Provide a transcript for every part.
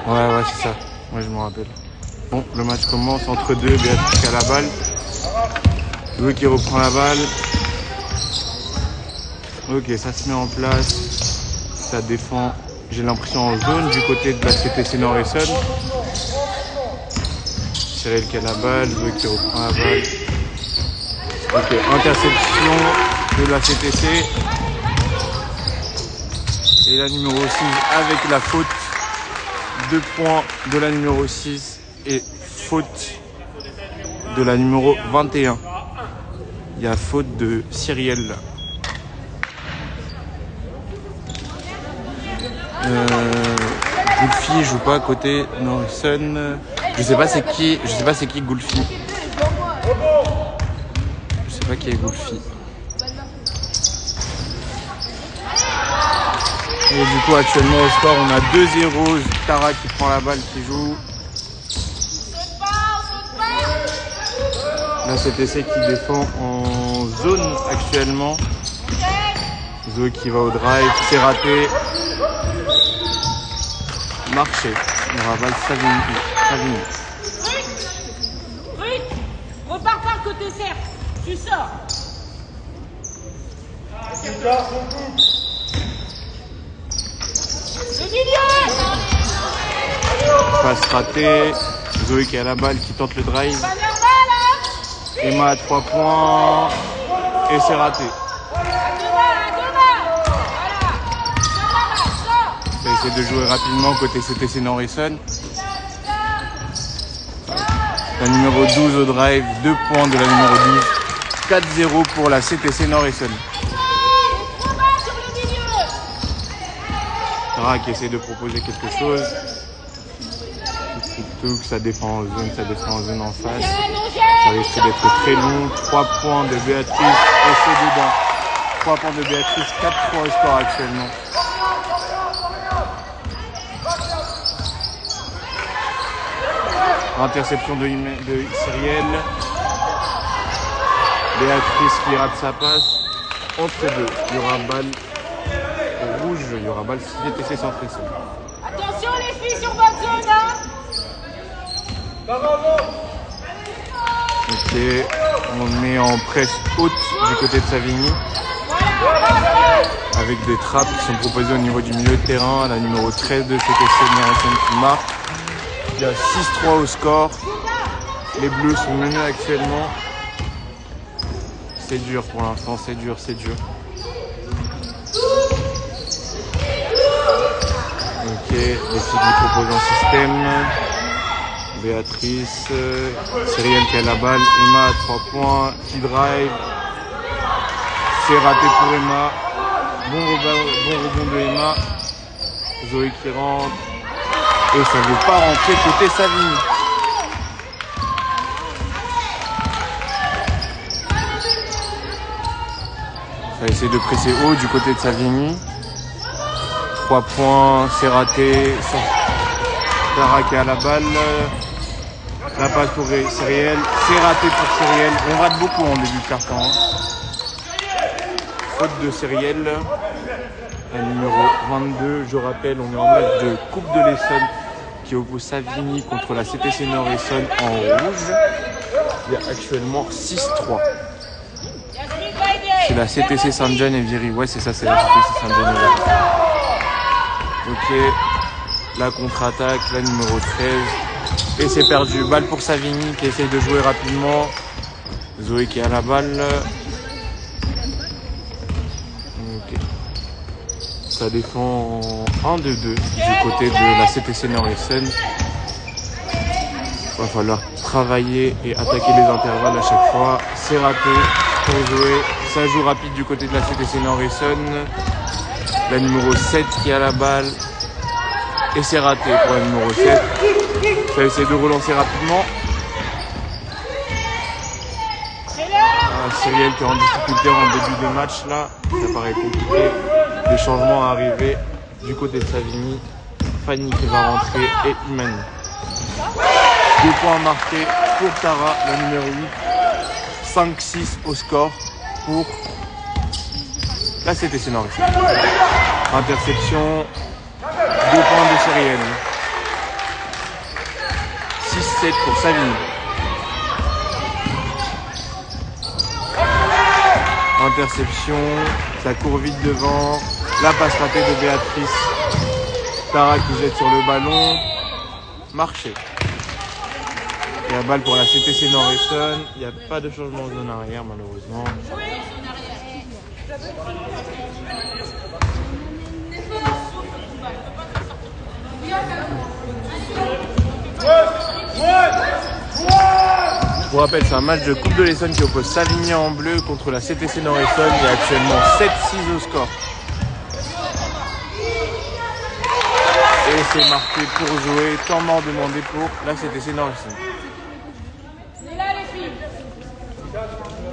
Ouais, c'est ça. Moi, je me rappelle. Bon, le match commence entre deux. Béatrice qui a la balle. Zoé qui reprend la balle. Ok, ça se met en place. Ça défend, j'ai l'impression, en zone du côté de la CTC Nord-Essonne. Cyril qui a la balle. Zoé qui reprend la balle. Ok, interception de la CTC. Et la numéro 6 avec la faute. 2 points de la numéro 6 et faute de la numéro 21. Il y a faute de Cyrielle. Goulfi joue pas à côté Nord-Essonne. Je sais pas c'est qui Goulfi. Je sais pas qui est Goulfi. Et du coup actuellement au score on a 2-0. Tara qui prend la balle, qui joue. La CTC qui défend en zone actuellement. Zoé qui va au drive, c'est raté. Marché. Il rabale Savigny. Ruth, repars par le côté cercle. Tu sors. Le milieu. Passe ratée. Zoé qui a la balle, qui tente le drive. Emma à 3 points. Et c'est raté. Ça essaie de jouer rapidement côté CTC Nord-Essonne. La numéro 12 au drive. 2 points de la numéro 12. 4-0 pour la CTC Nord-Essonne. Tara qui essaie de proposer quelque chose. Ça défend en zone en face. Ça risque d'être très long. 3 points de Béatrice et c'est dedans. 3 points de Béatrice, 4 points au score actuellement. Interception de Cyrielle. Béatrice qui rate sa passe. Entre deux, il y aura balle rouge, il y aura balle CTC Centre-Essonne. Attention les filles sur votre zone, hein. Ok, on met en presse haute du côté de Savigny. Avec des trappes qui sont proposées au niveau du milieu de terrain. La numéro 13 de CTC Nord-Essonne qui marque. Il y a 6-3 au score. Les bleus sont menés actuellement. C'est dur pour l'instant, c'est dur. Ok, les filles qui proposent un système. Béatrice, Cyrielle qui a la balle, Emma à 3 points, qui drive. C'est raté pour Emma. Bon rebond de Emma. Zoé qui rentre. Et ça ne veut pas rentrer côté Savigny. Ça essaie de presser haut du côté de Savigny. 3 points, c'est raté. Tara qui a la balle. La passe pour Cyrielle. C'est raté pour Cyrielle. On rate beaucoup en début de carton. Faute de Cyrielle. La numéro 22. Je rappelle, on est en match de Coupe de l'Essonne qui oppose Savigny contre la CTC Nord-Essonne en rouge. Il y a actuellement 6-3. C'est la CTC Saint-John et Viry. Ouais, c'est ça, c'est la CTC Saint-John et Viry. Ok. La contre-attaque, la numéro 13. Et c'est perdu. Balle pour Savigny qui essaye de jouer rapidement. Zoé qui a la balle. Ok. Ça défend en 1-2-2 du côté de la CTC Nord-Essonne. Il va falloir travailler et attaquer les intervalles à chaque fois. C'est raté pour Zoé. Ça joue rapide du côté de la CTC Nord-Essonne. La numéro 7 qui a la balle. Et c'est raté pour la numéro 7. Ça essaie de relancer rapidement. Cyrielle qui est en difficulté en début de match là. Ça paraît compliqué. Des changements à arriver du côté de Savigny. Fanny qui va rentrer et Imani. 2 points marqués pour Tara, la numéro 8. 5-6 au score pour la CTC Nord-Essonne. Interception. 2 points de Cyrielle. 6-7 pour Savigny. Interception, ça court vite devant. La passe ratée de Béatrice. Tara qui jette sur le ballon. Marché. Et la balle pour la CTC Nord-Essonne. Il n'y a pas de changement en zone arrière malheureusement. Je vous rappelle, c'est un match de Coupe de l'Essonne qui oppose Savigny en bleu contre la CTC Nord-Essonne. Il y a actuellement 7-6 au score. Et c'est marqué pour jouer. Temps mort demandé pour la CTC Nord-Essonne.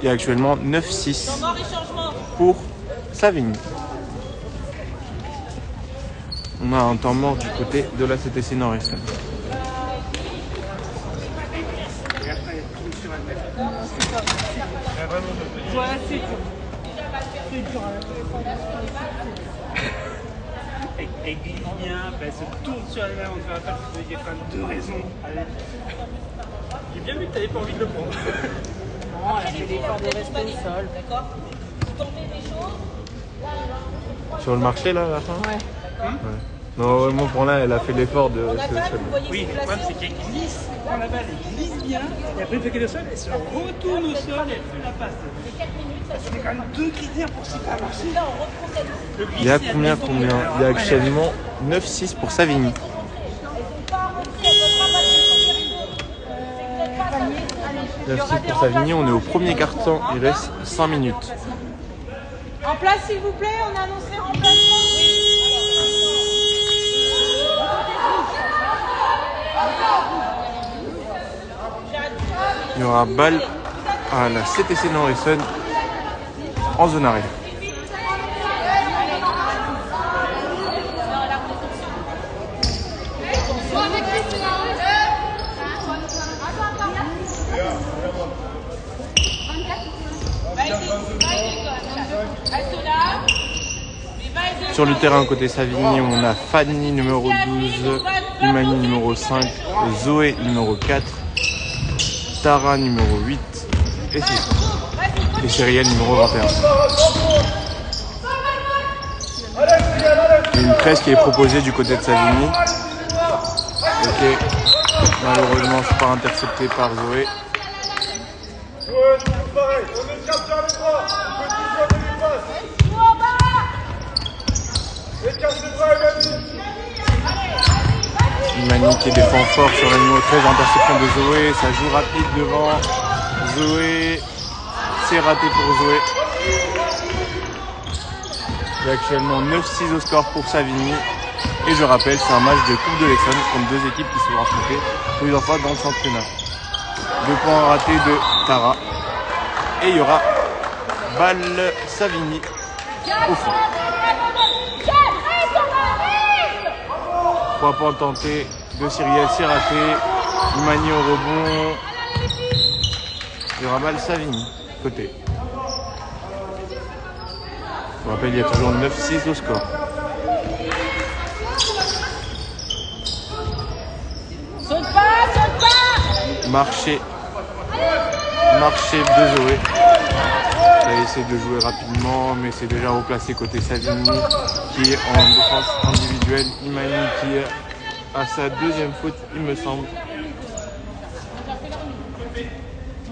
Il y a actuellement 9-6 pour Savigny. On a un temps mort du côté de la CTC Nord-Essonne. Voilà, c'est dur. C'est dur. Elle glisse bien, elle se tourne sur elle-même en faisant attaque. Il y a quand même deux raisons. J'ai bien vu que tu n'avais pas envie de le prendre. Non, elle fait l'effort de rester au sol. D'accord. Vous tentez des choses. Sur le marché là à la fin? Ouais. Ouais. Non, vraiment pour là, elle a fait l'effort de rester au sol. Oui, le problème c'est qu'elle glisse, prend la balle, elle glisse bien, et après une fois qu'elle est au sol, elle se retourne au sol et elle fait la passe. C'est quand même deux critères pour s'y pas marcher. Il y a combien? Il y a actuellement 9-6 pour Savigny. 9-6 pour Savigny, on est au premier quart-temps, il reste 5 minutes. En place, s'il vous plaît, on a annoncé remplacement. Il y aura balle à la CTC Nord-Essonne en zone arrière. Sur le terrain côté Savigny, on a Fanny numéro 12, Imani numéro 5, Zoé numéro 4, Tara numéro 8 et Cyrielle numéro 21. Il y a une presse qui est proposée du côté de Savigny. Ok, malheureusement c'est pas intercepté par Zoé. Imani qui défend fort sur le numéro 13, interception de Zoé, ça joue rapide devant Zoé, c'est raté pour Zoé. Il y a actuellement 9-6 au score pour Savigny et je rappelle c'est un match de Coupe de l'Essonne contre deux équipes qui se sont affrontées plusieurs fois dans le championnat. 2 points ratés de Tara et il y aura balle Savigny au fond. 3 points tentés de Cyrielle, c'est raté. Imani au rebond. Il y aura balle Savigny, côté. Je vous rappelle, il y a toujours 9-6 au score. Saute pas. Marché de Zoé. Elle essaie de jouer rapidement, mais c'est déjà replacé côté Savigny qui est en défense individuelle. Imani qui a sa deuxième faute, il me semble.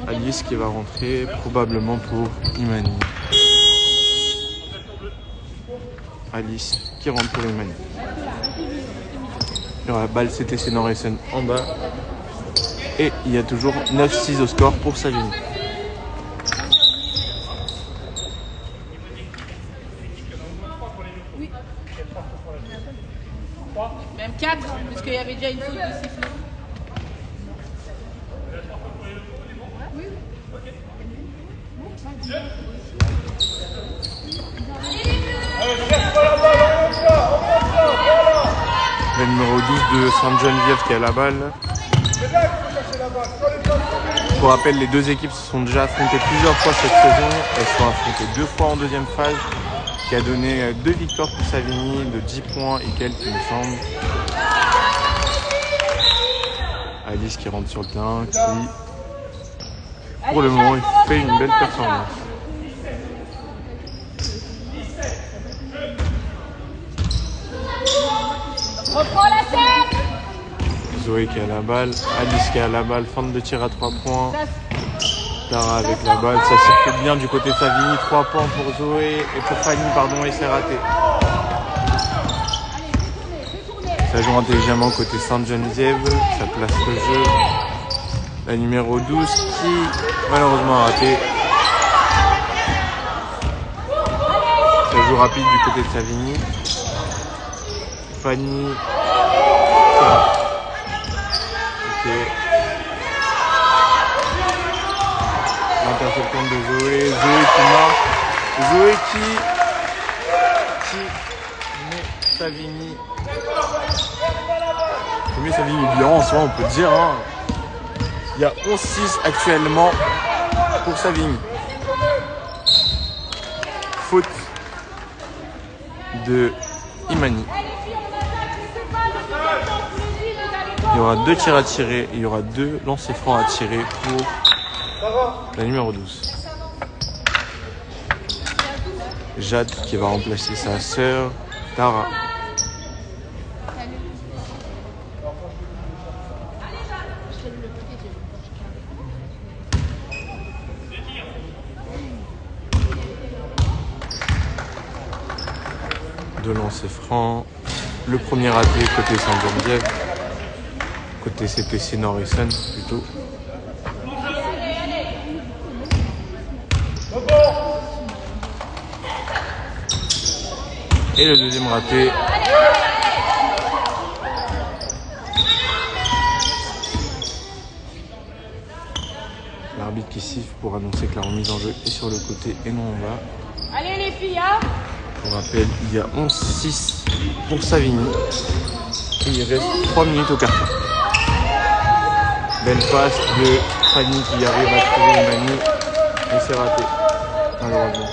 Alice qui va rentrer probablement pour Imani. Alice qui rentre pour Imani. Il y aura la balle CTC Nord-Essonne en bas. Et il y a toujours 9-6 au score pour Savigny. Même 4, puisqu'il y avait déjà une faute de sifflet. Le numéro 12 de Sainte-Geneviève qui a la balle. Pour rappel, les deux équipes se sont déjà affrontées plusieurs fois cette saison. Elles se sont affrontées 2 fois en deuxième phase, qui a donné 2 victoires pour Savigny de 10 points et quelques, il me semble. Alice qui rentre sur le terrain, qui pour le moment fait une belle performance. Reprends la scène. Zoé qui a la balle, Alice qui a la balle, fin de tir à 3 points. Tara avec la balle, ça circule bien du côté de Savigny, 3 points pour Zoé et pour Fanny, pardon, et c'est raté. Ça joue intelligemment côté Sainte-Geneviève, ça place le jeu. La numéro 12 qui malheureusement a raté. Ça joue rapide du côté de Savigny. Fanny. Ok. L'interception de Zoé. Zoé qui marque. Zoé qui met Savigny. Qui met Savigny bien en soi, on peut dire. Hein. Il y a 11-6 actuellement pour Savigny. Faute de Imani. Il y aura 2 tirs à tirer, il y aura 2 lancers francs à tirer pour la numéro 12. Jade qui va remplacer sa sœur Tara. Deux lancers francs. Le premier raté côté Sainte-Geneviève. Côté CTC Nord-Essonne plutôt. Et le deuxième raté. L'arbitre qui siffle pour annoncer que la remise en jeu est sur le côté et non en bas. Allez les filles, hein. Pour rappel, il y a 11-6 pour Savigny. Et il reste 3 minutes au carton. Belle passe de Fanny qui arrive à trouver Imani. Et c'est raté, malheureusement.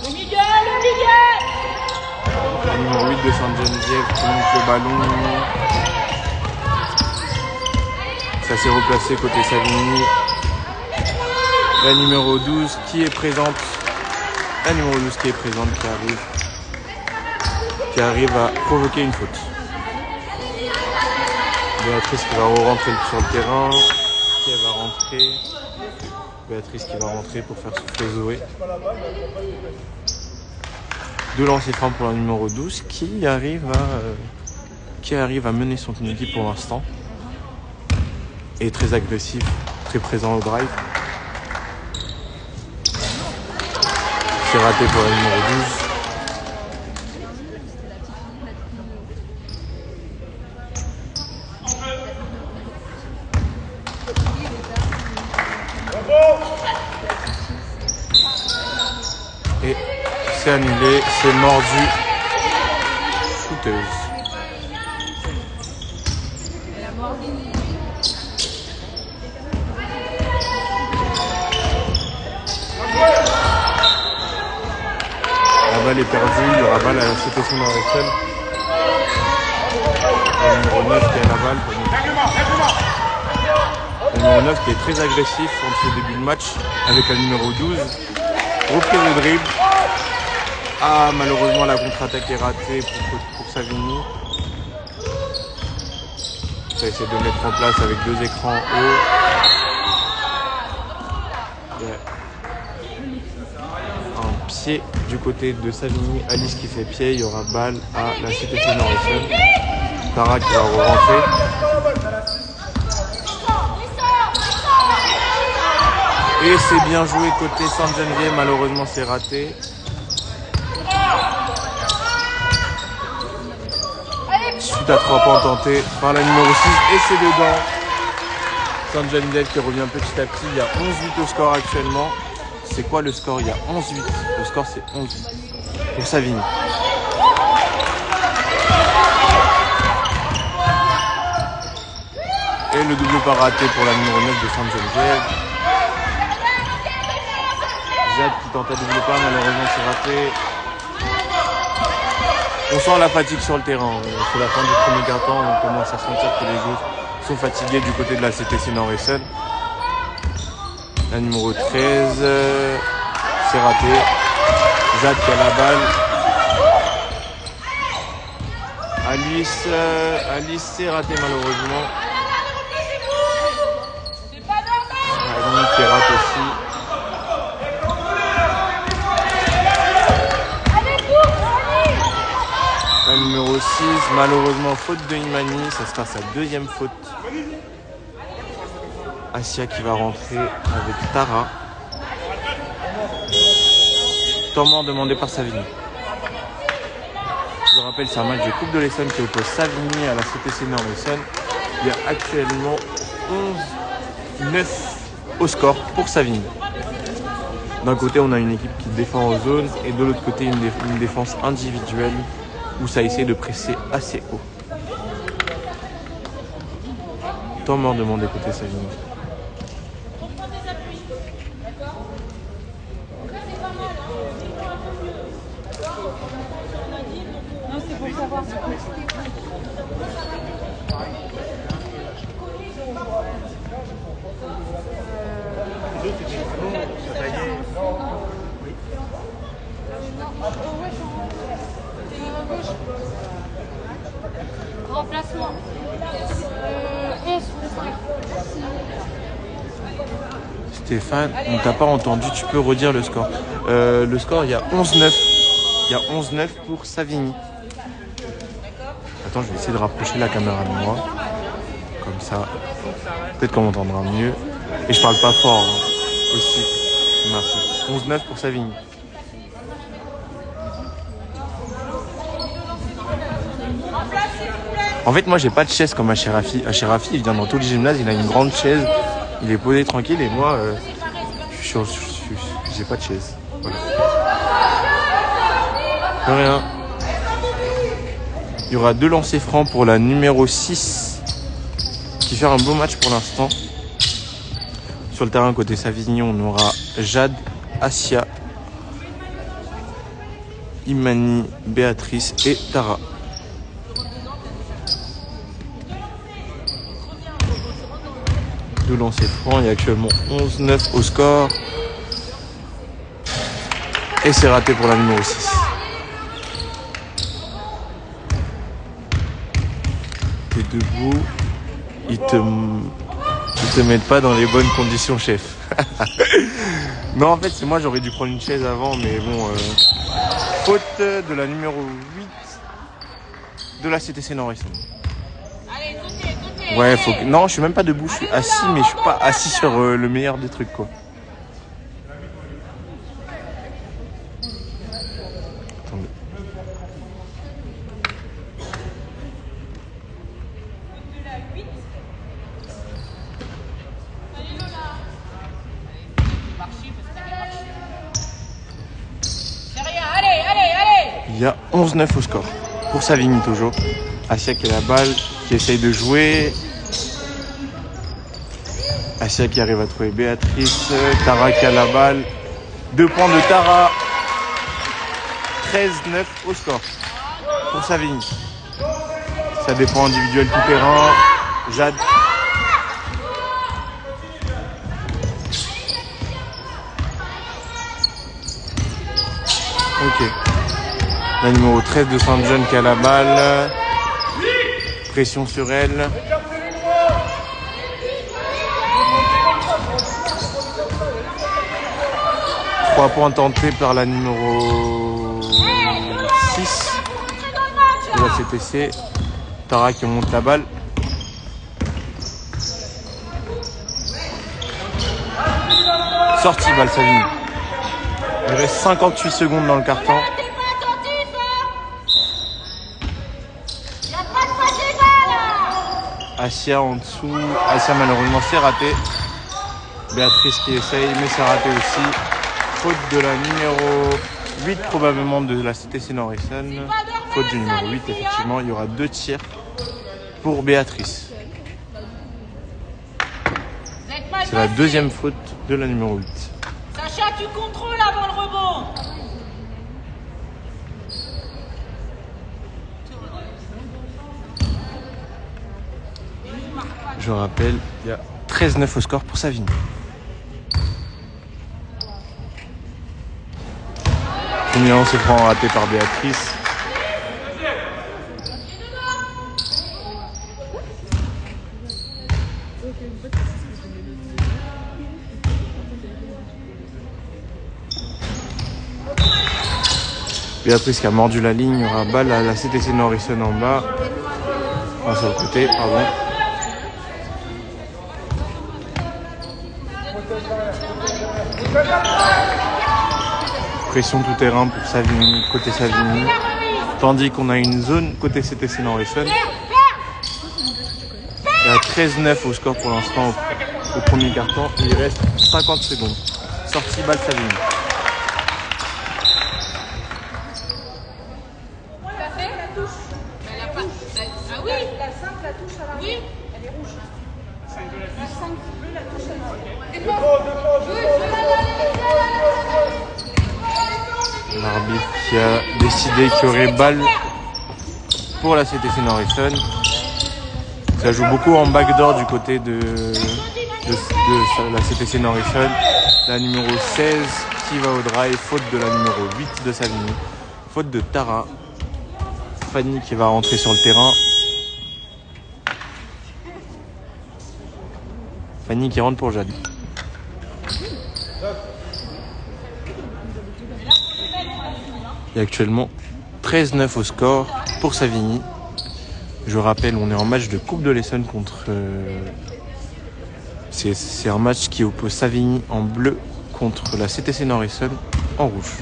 Le Miguel. La numéro 8 de Sainte-Geneviève qui monte le ballon. Ça s'est replacé côté Savigny. La numéro 12 qui est présente. La numéro 12 qui est présente, qui arrive à provoquer une faute. Béatrice qui va rentrer sur le terrain. Qui va rentrer. Béatrice qui va rentrer pour faire souffler Zoé. 2 lancers francs pour la numéro 12 qui arrive à mener son équipe pour l'instant. Et très agressif, très présent au drive. C'est raté pour la numéro 12. Et c'est annulé, c'est mordu. Shooteuse. La balle est perdue, il y aura balle à la CTC Nord-Essonne. Le numéro 9 qui a la balle pour nous. Le numéro 9 qui est très agressif en ce début de match avec la numéro 12. Reprise de dribble. Ah, malheureusement la contre-attaque est ratée pour Savigny. Ça essaie de mettre en place avec 2 écrans hauts. Un pied du côté de Savigny. Alice qui fait pied. Il y aura balle à la CTC Nord-Essonne. Tara qui va re-rentrer. Et c'est bien joué côté Sainte-Geneviève. Malheureusement c'est raté. Suite à 3 points tentés par la numéro 6 et c'est dedans. Sainte-Geneviève qui revient petit à petit. Il y a 11-8 au score actuellement. C'est quoi le score? Il y a 11-8. Le score c'est 11 pour Savigny. Et le double pas raté pour la numéro 9 de Sainte-Geneviève. Jade qui tente à double pas, malheureusement c'est raté. On sent la fatigue sur le terrain. C'est la fin du premier quart-temps, on commence à sentir que les joueurs sont fatigués du côté de la CTC Nord-Essonne. La numéro 13, c'est raté. Jade qui a la balle. Alice c'est raté malheureusement. Annie qui rate aussi. La numéro 6, malheureusement faute de Imani, ça sera sa deuxième faute. Asia qui va rentrer avec Tara. Temps mort demandé par Savigny. Je vous rappelle, c'est un match de Coupe de l'Essonne qui oppose Savigny à la CTC Nord-Essonne. Il y a actuellement 11-9 au score pour Savigny. D'un côté, on a une équipe qui défend en zone et de l'autre côté, une défense individuelle où ça essaie de presser assez haut. Temps mort demandé côté Savigny. Remplacement. 11 pour 5. Stéphane, on t'a pas entendu, tu peux redire le score. Le score, il y a 11-9. Il y a 11-9 pour Savigny. Attends, je vais essayer de rapprocher la caméra de moi. Comme ça, peut-être qu'on m'entendra mieux. Et je parle pas fort hein, aussi. Merci. 11-9 pour Savigny. En fait, moi, j'ai pas de chaise comme Acherafi. Acherafi, il vient dans tous les gymnases, il a une grande chaise. Il est posé tranquille et moi, j'ai pas de chaise. Voilà. De rien. Il y aura 2 lancers francs pour la numéro 6 qui fait un beau match pour l'instant. Sur le terrain côté Savigny, on aura Jade, Asia, Imani, Béatrice et Tara. Deux lancers francs, il y a actuellement 11-9 au score. Et c'est raté pour la numéro 6. T'es debout, ils te mettent pas dans les bonnes conditions, chef. Non, en fait, c'est moi, j'aurais dû prendre une chaise avant, mais bon, faute de la numéro 8 de la CTC Nord-Essonne. Ouais, faut que... Non, je suis même pas debout, je suis assis, mais je suis pas assis sur le meilleur des trucs, quoi. Attendez. Il y a 11-9 au score. Pour Savigny toujours. Asia qui a la balle, qui essaye de jouer. Asia qui arrive à trouver Béatrice. Tara qui a la balle. 2 points de Tara. 13-9 au score. Pour Savigny. Ça dépend individuel tout terrain. Jade. Ok. La numéro 13 de Saint-John qui a la balle. Pression sur elle. Trois points tentés par la numéro 6 de la CTC. Tara qui monte la balle. Sortie balle Savigny. Il reste 58 secondes dans le carton. Asia en dessous. Asia malheureusement c'est raté. Béatrice qui essaye mais c'est raté aussi. Faute de la numéro 8 probablement de la CTC Nord-Essonne. Faute du numéro 8 effectivement. Il y aura 2 tirs pour Béatrice. C'est la deuxième faute de la numéro 8. Sacha, tu contrôles avant le rebond. Je rappelle, il y a 13-9 au score pour Savigny. Premier lancé franc raté par Béatrice. Béatrice qui a mordu la ligne, il y aura balle à la CTC Norrisson en bas. Enfin, sur le côté, pardon. Pression tout terrain pour Savigny, côté Savigny. Tandis qu'on a une zone côté CTC Norrisson. Il y a 13-9 au score pour l'instant au premier quart-temps. Il reste 50 secondes. Sortie balle Savigny. L'arbitre qui a décidé qu'il y aurait balle pour la CTC Norrisson. Ça joue beaucoup en backdoor du côté de la CTC Norrisson. La numéro 16 qui va au drive, faute de la numéro 8 de Savigny. Faute de Tara. Fanny qui va rentrer sur le terrain. Fanny qui rentre pour Jade. Il y a actuellement 13-9 au score pour Savigny. Je rappelle, on est en match de Coupe de l'Essonne contre... C'est un match qui oppose Savigny en bleu contre la CTC Norrisson en rouge.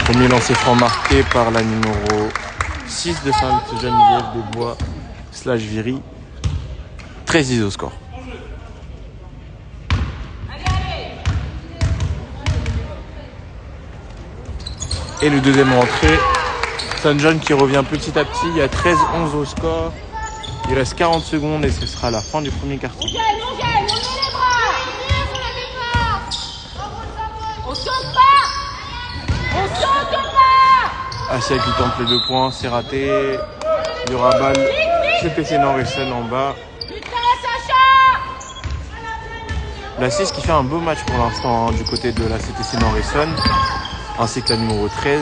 Premier lancer franc marqué par la numéro 6 de Sainte-Geneviève des Bois / Viry. 13-10 au score. Et le deuxième rentrée, Saint-John qui revient petit à petit. Il y a 13-11 au score. Il reste 40 secondes et ce sera la fin du premier quart-temps. Assia qui tente les 2 points, c'est raté. Il y aura balle CTC Norrisson en bas. La 6 qui fait un beau match pour l'instant hein, du côté de la CTC Norrisson, ainsi que la numéro 13.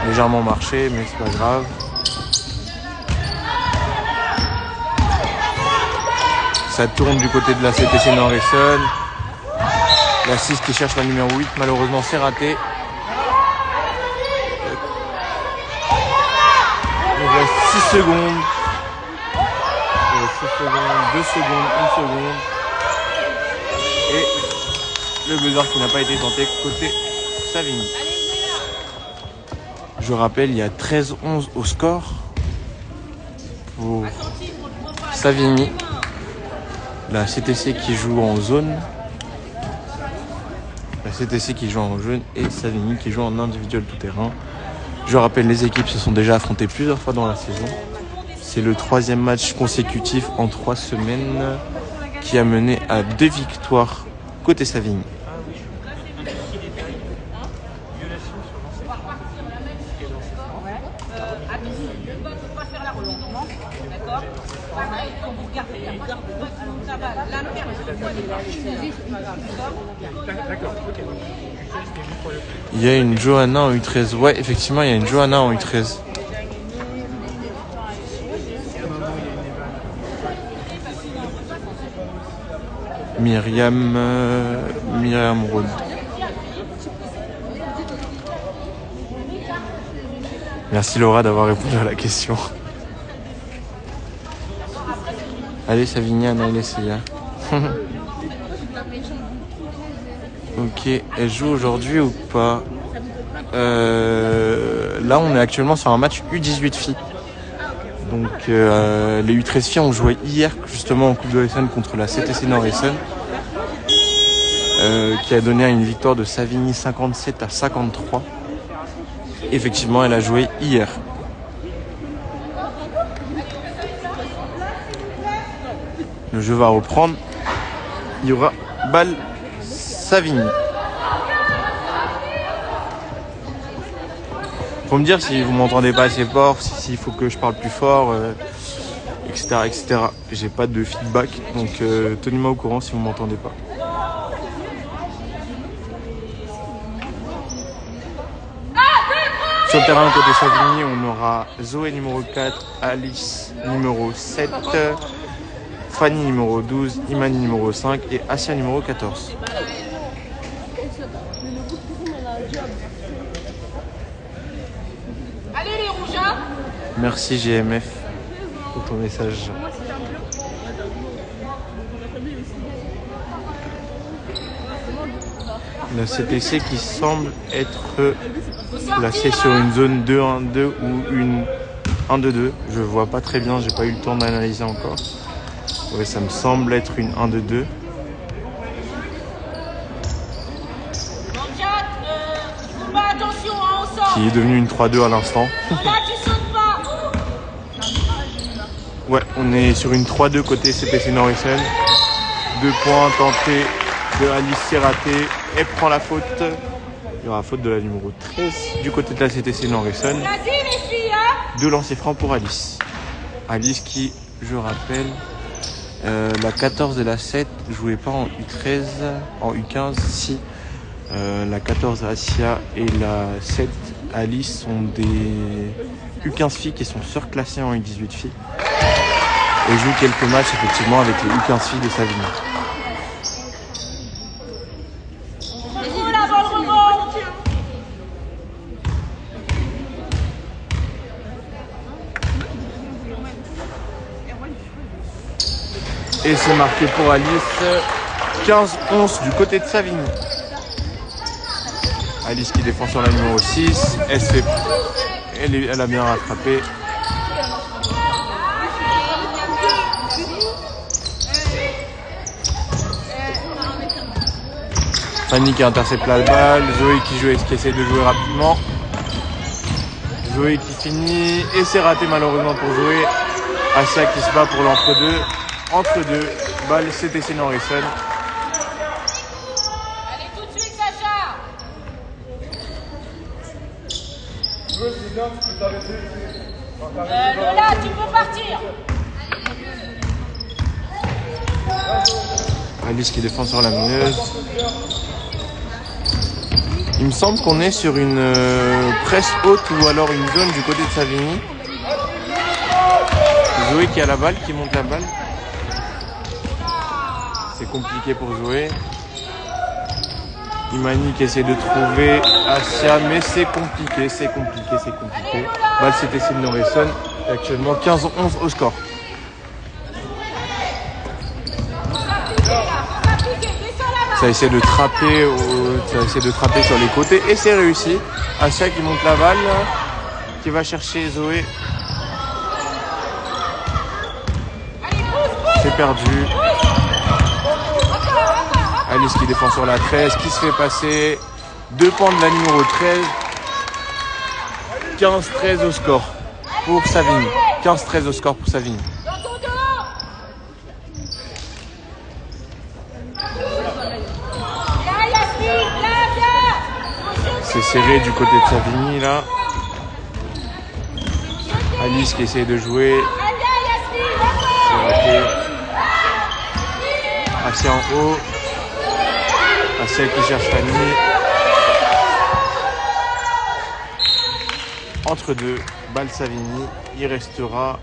Légèrement marché, mais c'est pas grave. Ça tourne du côté de la CTC Norrisson. La 6 qui cherche la numéro 8, malheureusement c'est raté. Il reste 6 secondes. 6 secondes, 2 secondes, 1 seconde. Et le buzzer qui n'a pas été tenté côté Savigny. Je rappelle, il y a 13-11 au score pour Savigny. La CTC qui joue en zone. La CTC qui joue en jaune et Savigny qui joue en individuel tout terrain. Je rappelle, les équipes se sont déjà affrontées plusieurs fois dans la saison. C'est le 3e match consécutif en 3 semaines qui a mené à 2 victoires côté Savigny. Il y a une Johanna en U13. Ouais, effectivement, il y a une Johanna en U13. Myriam Rhône. Merci Laura d'avoir répondu à la question. Allez Savigny, Anaël Essia. Ok, elle joue aujourd'hui ou pas? Là on est actuellement sur un match U18 filles. Donc les U13 filles ont joué hier justement en Coupe de l'Essonne contre la CTC Norrisson, qui a donné une victoire de Savigny 57-53. Effectivement, elle a joué hier. Le jeu va reprendre. Il y aura balle Savigny. Faut me dire si vous m'entendez pas assez fort, s'il faut que je parle plus fort, etc., etc. J'ai pas de feedback, donc tenez-moi au courant si vous m'entendez pas. Sur le terrain côté Savigny, on aura Zoé numéro 4, Alice numéro 7, Fanny numéro 12, Imani numéro 5 et Asia numéro 14. Allez les rouges. Merci GMF pour ton message. La CTC qui semble être placée sur une zone 2-1-2 ou une 1-2-2. Je vois pas très bien, j'ai pas eu le temps d'analyser encore. Ouais, ça me semble être une 1-2-2. Qui est devenue une 3-2 à l'instant. Ouais, on est sur une 3-2 côté CTC Nord-Essonne. 2 points tentés de Alice, c'est raté. Elle prend la faute. Il y aura faute de la numéro 13 du côté de la CTC Nord-Essonne. 2 lancers francs pour Alice. Alice qui, je rappelle, la 14 et la 7 ne jouaient pas en U13, en U15, si. La 14 Asia et la 7 Alice sont des U15 filles qui sont surclassées en U18 filles. Et jouent quelques matchs effectivement avec les U15 filles de Savigny. Et c'est marqué pour Alice, 15-11 du côté de Savigny. Alice qui défend sur la numéro 6, elle a bien rattrapé. Fanny qui intercepte la balle, Zoé qui essaie de jouer rapidement. Zoé qui finit et c'est raté malheureusement pour Zoé. Asia qui se bat pour l'entre-deux. Entre deux, balle CTC Nord-Essonne. Allez tout de suite Sacha. Lola, tu peux partir. Alice qui défend sur la mineuse. Il me semble qu'on est sur une presse haute ou alors une zone du côté de Savigny. Zoé qui a la balle, qui monte la balle. C'est compliqué pour Zoé. Imani qui essaie de trouver Asia, mais c'est compliqué. Balle CTC de Nord-Essonne. Actuellement 15-11 au score. Ça essaie de trapper, sur les côtés et c'est réussi. Asia qui monte la balle, qui va chercher Zoé. C'est perdu. Alice qui défend sur la 13, qui se fait passer. 2 points de la numéro 13. 15-13 au score pour Savigny. 15-13 au score pour Savigny. C'est serré du côté de Savigny là. Alice qui essaie de jouer. C'est raté. Asia en haut. Asia qui cherche Fanny. Entre deux, balle Savigny. Il restera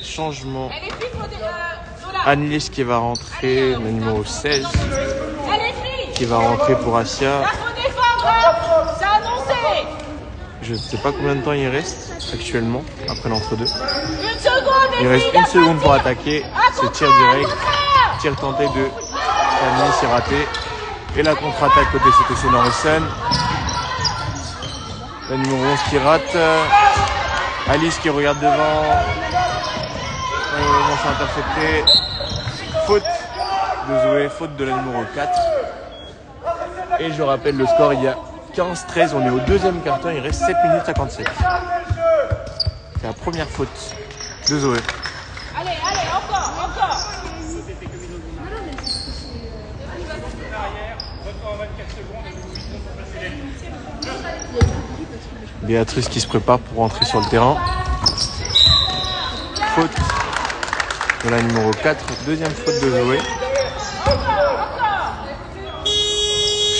changement. Annelise qui va rentrer, le numéro 16. Qui va rentrer pour Asia. Je ne sais pas combien de temps il reste actuellement après l'entre-deux. Il reste 1 seconde pour attaquer. C'est tir direct. Tir tenté de Fanny, c'est raté. Et la contre-attaque côté CTC Nord-Essonne. La numéro 11 qui rate. Alice qui regarde devant. C'est intercepté. Faute de Zoé, faute de la numéro 4. Et je rappelle le score, il y a 15-13, on est au deuxième quart-temps, il reste 7 minutes 57. C'est la première faute de Zoé. Allez, encore. Béatrice qui se prépare pour rentrer sur le terrain. Faute de la numéro 4. Deuxième faute de Zoé.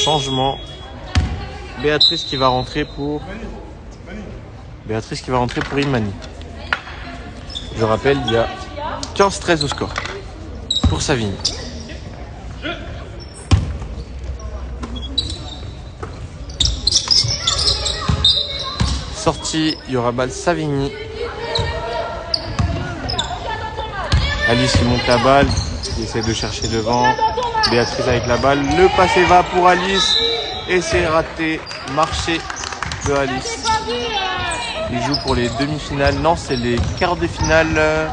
Changement. Béatrice qui va rentrer pour Imani. Je rappelle, il y a 15-13 au score pour Savigny. Sortie, il y aura balle Savigny. Alice qui monte la balle, qui essaie de chercher devant. Béatrice avec la balle. Le passé va pour Alice. Et c'est raté. Marché de Alice. Il joue pour les demi-finales. Non, c'est les quarts de finale.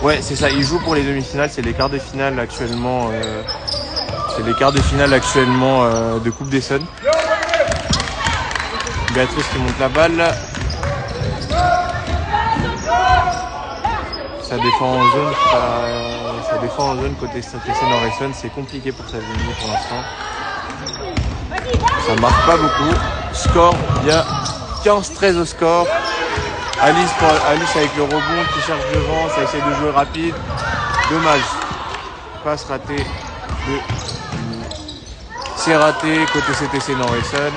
Ouais, c'est ça. Il joue pour les demi-finales. C'est les quarts de finale actuellement. De Coupe d'Essonne. Béatrice qui monte la balle. Ça défend en zone côté Saint-Étienne-Nord-Essonne. C'est compliqué pour Savigny pour l'instant. Ça marque pas beaucoup. Score, il y a 15-13 au score. Alice avec le rebond qui cherche devant. Ça essaie de jouer rapide. Dommage. Passe ratée. C'est raté côté CTC Nord-Essonne.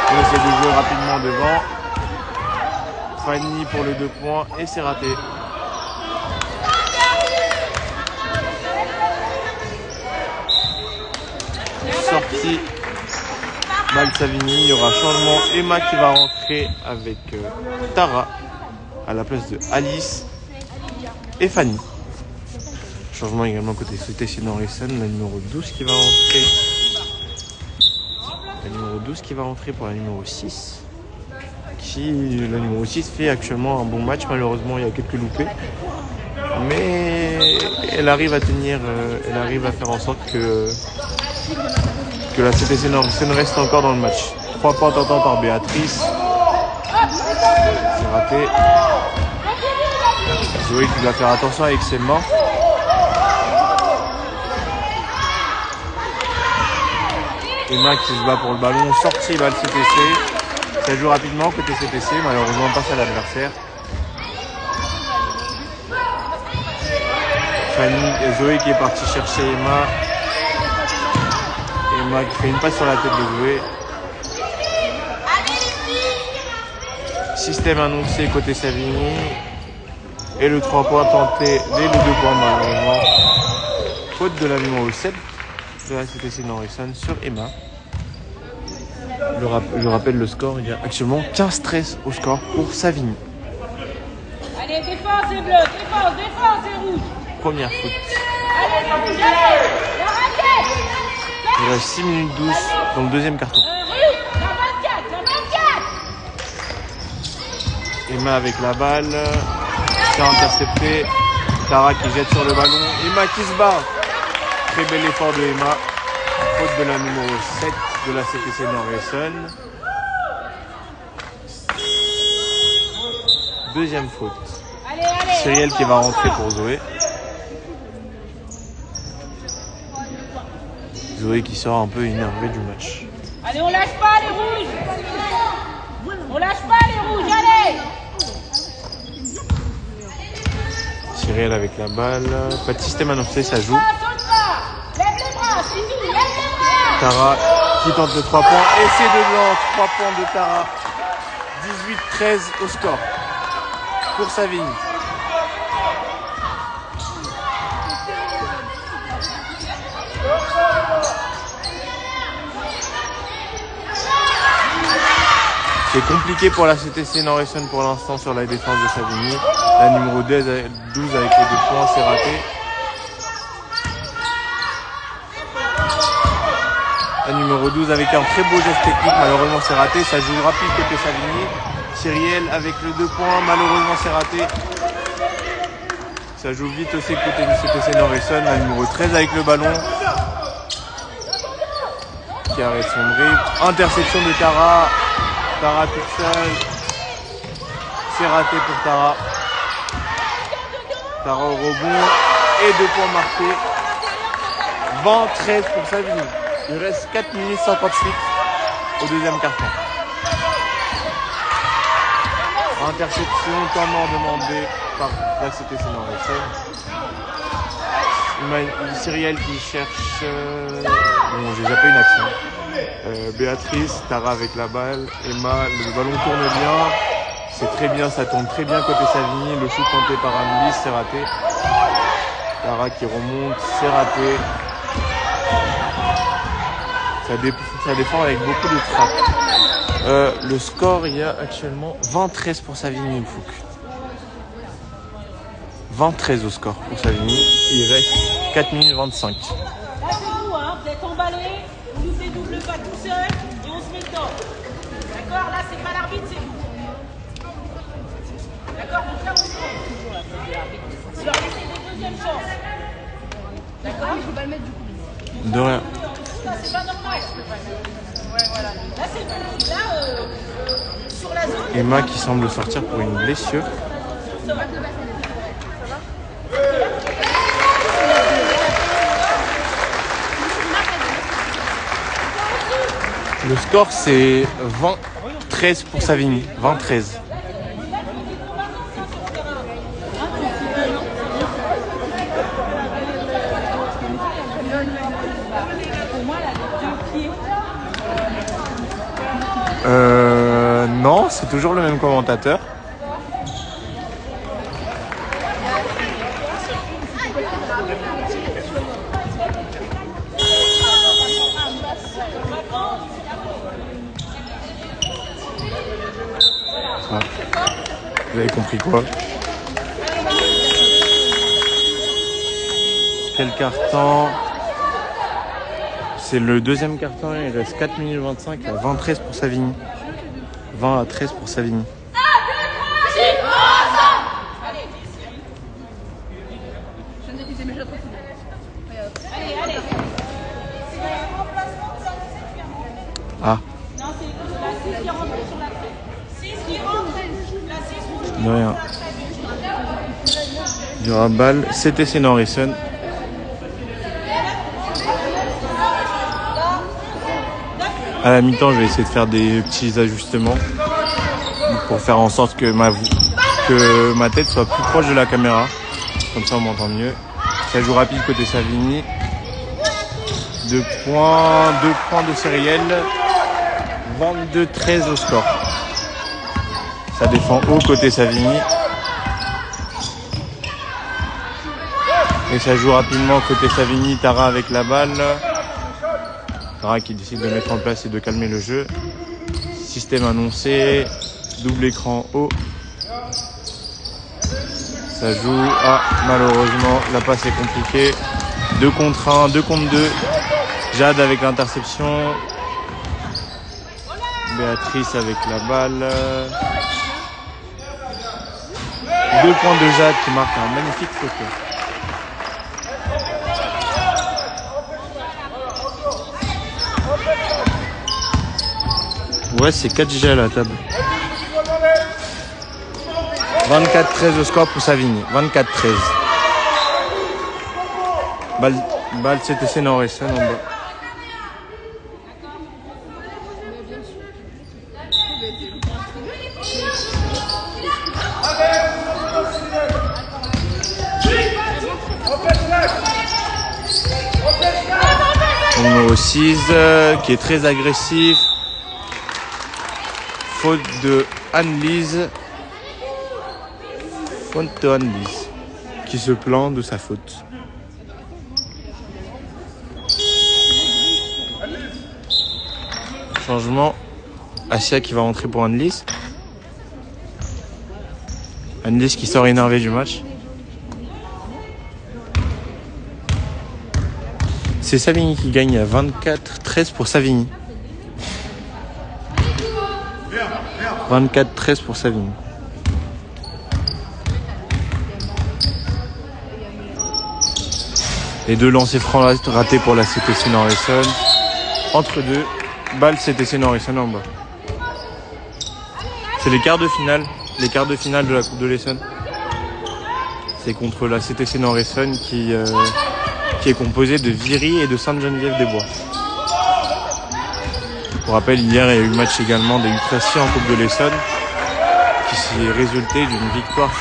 On essaie de jouer rapidement devant. Fanny pour le 2 points et c'est raté. Sortie. Balle Savigny. Il y aura changement. Emma qui va rentrer avec Tara à la place de Alice et Fanny. Changement également côté CTC Nord-Essonne. La numéro 12 qui va rentrer. La numéro 12 qui va rentrer pour la numéro 6. La numéro 6 fait actuellement un bon match. Malheureusement, il y a quelques loupés. Mais elle arrive à tenir, elle arrive à faire en sorte que la CTC Nord-Essonne reste encore dans le match. 3 points tentés par Béatrice. C'est raté. Zoé qui doit faire attention avec ses mains. Emma qui se bat pour le ballon, sortie balle CTC. Ça joue rapidement côté CTC, malheureusement passe à l'adversaire. Fanny et Zoé qui est partie chercher Emma. Emma qui fait une passe sur la tête de Zoé. Système annoncé côté Savigny. Et le 3 points tenté dès le 2 points malheureusement. Faute de la numéro 7. De la CTC Nord-Essonne sur Emma. Je rappelle le score, il y a actuellement 15-13 au score pour Savigny. Allez, défense les bleus, défense les rouges. Première faute. Allez, les rouges, allez. La raquette. Il reste 6 minutes 12 dans le deuxième carton. La 24. Emma avec la balle. C'est intercepté. Tara qui jette sur le ballon. Emma qui se bat. Très bel effort de Emma. Faute de la numéro 7 de la CTC Nord-Essonne. Deuxième faute. Cyrielle qui va rentrer pour Zoé. Zoé qui sort un peu énervée du match. Allez, on lâche pas les rouges. On lâche pas les rouges, allez. Cyrielle avec la balle. Pas de système annoncé, ça joue. Tara qui tente le 3 points. Et c'est dedans. 3 points de Tara. 18-13 au score pour Savigny. C'est compliqué pour la CTC Nord-Essonne pour l'instant sur la défense de Savigny. La numéro 12 avec les 2 points, c'est raté. La numéro 12 avec un très beau geste technique, malheureusement c'est raté. Ça joue rapide côté Savigny. Cyrielle avec le 2 points, malheureusement c'est raté. Ça joue vite aussi côté du CTC Nord-Essonne. La numéro 13 avec le ballon. Qui arrête son dribble. Interception de Tara. Tara toute seule. C'est raté pour Tara. Tara au rebond. Et 2 points marqués. 20-13 pour Savigny. Il reste 4 minutes 58 au deuxième carton. Interception, temps mort demandé par la CTC Nord-Essonne. Cyrielle qui cherche... Bon, j'ai déjà pas une action. Béatrice, Tara avec la balle. Emma, le ballon tourne bien. C'est très bien, ça tourne très bien côté Savigny. Le shoot tenté par Annelise, c'est raté. Tara qui remonte, c'est raté. Ça défend avec beaucoup de frappes. Le score, il y a actuellement 20-13 pour Savigny, Fouque. 20-13 au score pour Savigny. Il reste 4 minutes 25. Là, c'est vous, hein. Vous êtes emballés, vous nous dédoublez pas tout seul et on se met dedans. D'accord? Là, c'est pas l'arbitre, c'est vous. D'accord? Donc là, on se met. Je leur laisse des deuxièmes chances. D'accord? Je peux pas le mettre du coup. De rien. C'est pas normal. Ouais, voilà. Là, c'est là, sur la zone. Emma qui semble sortir pour une blessure. Le score, c'est 20-13 pour Savigny. 20-13. Non, c'est toujours le même commentateur. Ah, vous avez compris quoi? Quel carton? C'est le deuxième carton, il reste 4 minutes 25 à 20-13 pour Savigny. 20 à 13 pour Savigny. Ah. De rien. Il y aura balle. CTC Nord-Essonne. À la mi-temps, je vais essayer de faire des petits ajustements pour faire en sorte que ma tête soit plus proche de la caméra. Comme ça, on m'entend mieux. Ça joue rapide côté Savigny. 2 points de Cyrielle. 22-13 au score. Ça défend haut côté Savigny. Et ça joue rapidement côté Savigny. Tara avec la balle. Tara qui décide de mettre en place et de calmer le jeu. Système annoncé. Double écran haut. Ça joue. Ah, malheureusement, la passe est compliquée. 2 contre 1, 2 contre 2. Jade avec l'interception. Béatrice avec la balle. 2 points de Jade qui marque un magnifique photo. Ouais, c'est 4 GG à la table. 24-13 au score pour Savigny. 24-13. Balle CTC Nord-Essonne en bas. Numéro 6 qui est très agressif. Faute de Annelise. Faute de Annelise qui se plaint de sa faute. Changement. Asia qui va rentrer pour Annelise. Annelise qui sort énervée du match. C'est Savigny qui gagne à 24-13 pour Savigny. 24-13 pour Savigny. Et 2 lancers francs ratés pour la CTC Nord-Essonne. Entre deux, balle CTC Nord-Essonne en bas. C'est les quarts de finale. Les quarts de finale de la Coupe de l'Essonne. C'est contre la CTC Nord-Essonne qui est composée de Viry et de Sainte-Geneviève-des-Bois. Pour rappel, hier, il y a eu le match également des U13 en Coupe de l'Essonne. qui s'est résulté d'une victoire 57-53.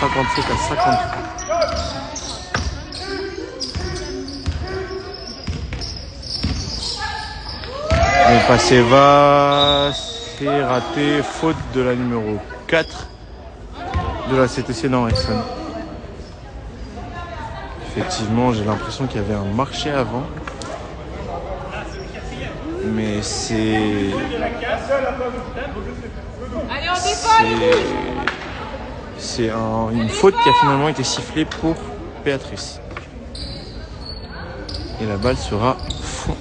Le passé va, c'est raté, faute de la numéro 4 de la CTC Nord-Essonne. Effectivement, j'ai l'impression qu'il y avait un marché avant. Mais c'est une faute qui a finalement été sifflée pour Béatrice. Et la balle sera fond.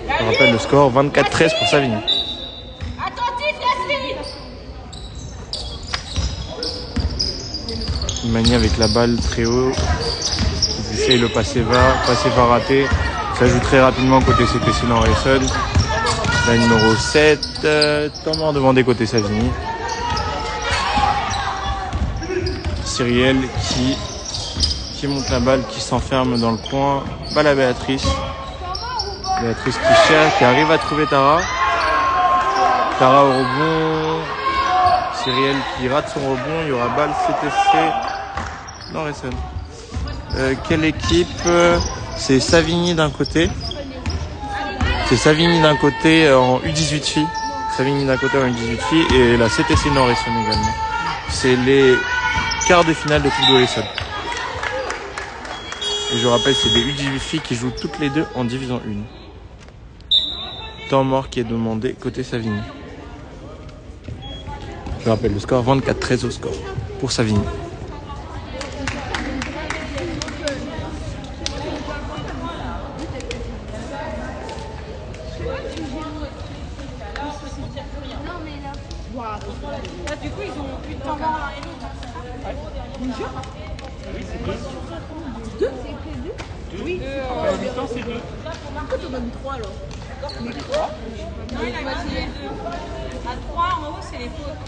Je rappelle le score 24-13 pour Savigny. Mani avec la balle très haut. Il essaye le passer va raté. Ça joue très rapidement côté CTC Nord-Essonne. La numéro 7, temps mort demandé côté Savigny. Cyriel qui monte la balle, qui s'enferme dans le coin. Balle à Béatrice. Béatrice qui cherche, qui arrive à trouver Tara. Tara au rebond. Cyriel qui rate son rebond. Il y aura balle CTC Nord-Essonne. Quelle équipe? C'est Savigny d'un côté. C'est Savigny d'un côté en U18 filles. Savigny d'un côté en U18 filles et la CTC Nord-Essonne également. C'est les quarts de finale de Coupe de l'Essonne. Et je rappelle, c'est des U18 filles qui jouent toutes les deux en Division 1. Temps mort qui est demandé côté Savigny. Je rappelle le score 24-13 au score pour Savigny. Là, du coup, ils ont plus de temps mort l'un et l'autre. Oui, c'est deux. C'est que deux? Oui. Après 8 ans, c'est deux. Pourquoi tu donnes 3 alors? Mais trois? Non, il a dit les deux. À 3, en haut, c'est les fautes.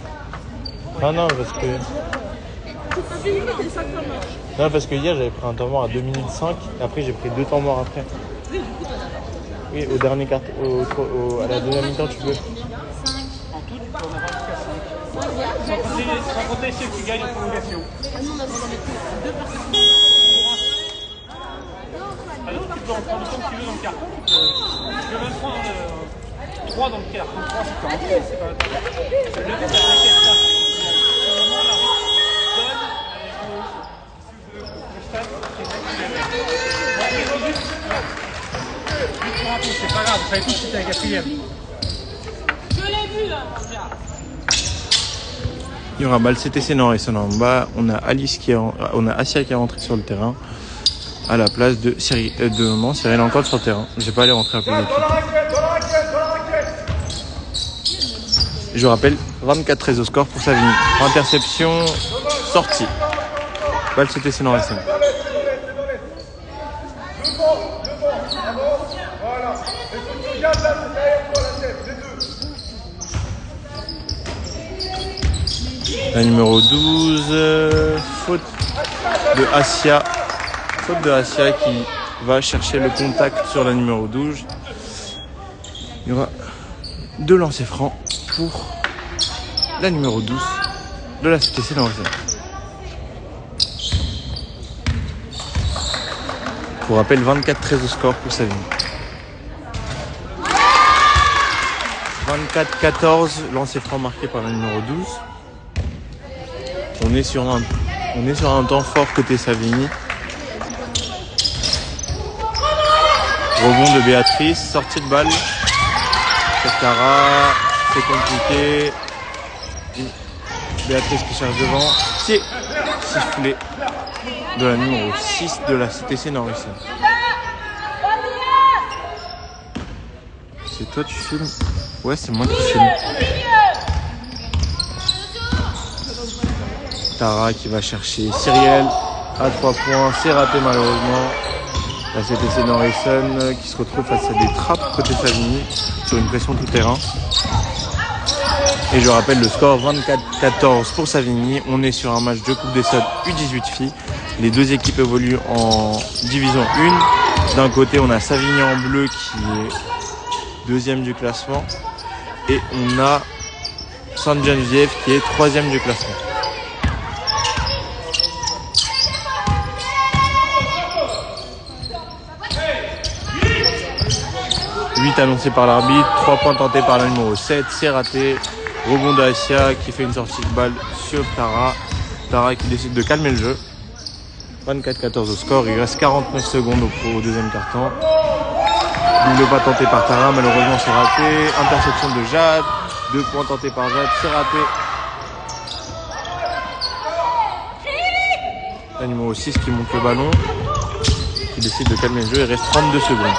Ah non, parce que... Tu peux filmer tes 5 temps morts. Non, parce que hier, j'avais pris un temps mort à 2 minutes 5. Et après, j'ai pris 2 temps morts après. Oui, au dernier quart... à la deuxième mi-temps, tu peux. En tout, on aura jusqu'à 5. Sans compter ceux qui gagnent en prolongation. Ah non, on a besoin d'en mettre 2 personnes. Ah non, tu peux en prendre autant que tu veux dans le carton. Tu peux même prendre 3 dans le carton. 3, c'est pas grave. C'est pas grave. Le but, c'est la ça. C'est au moment là. Donne le stade. C'est pas grave, vous savez tous que c'était la quatrième. Je l'ai vu, là, mon gars. Il y aura balle CTC Nord-Essonne en bas. On a Asia qui est rentrée sur le terrain à la place de Cyril. Non, Cyril est encore sur le terrain. Je vais pas aller rentrer à plus d'équipe. Je rappelle 24-13 au score pour Savigny. Interception sortie. Balle CTC Nord-Essonne. La numéro 12, faute de Asia. Faute de Asia qui va chercher le contact sur la numéro 12. Il y aura 2 lancers francs pour la numéro 12 de la CTC Nord-Essonne. Pour rappel, 24-13 au score pour Savigny. 24-14, lancer franc marqué par la numéro 12. On est sur un temps fort côté Savigny. Rebond de Béatrice, sortie de balle. Tara, c'est compliqué. Béatrice qui cherche devant. C'est sifflé de la numéro 6 de la CTC Nord-Essonne. C'est toi tu filmes? Ouais, c'est moi qui filme. Tara qui va chercher Cyriel à 3 points. C'est raté malheureusement. La CTC Nord-Essonne qui se retrouve face à des trappes côté Savigny sur une pression tout terrain. Et je rappelle le score 24-14 pour Savigny. On est sur un match de Coupe d'Essonne U18 filles. Les deux équipes évoluent en Division 1. D'un côté, on a Savigny en bleu qui est deuxième du classement. Et on a Sainte-Geneviève qui est 3e du classement. Annoncé par l'arbitre, 3 points tentés par la numéro 7, c'est raté. Rebond d'Asia qui fait une sortie de balle sur Tara. Tara qui décide de calmer le jeu. 24-14 au score, il reste 49 secondes au deuxième quart-temps. Double pas tenté par Tara, malheureusement c'est raté. Interception de Jade, 2 points tentés par Jade, c'est raté. La numéro 6 qui monte le ballon, qui décide de calmer le jeu, il reste 32 secondes.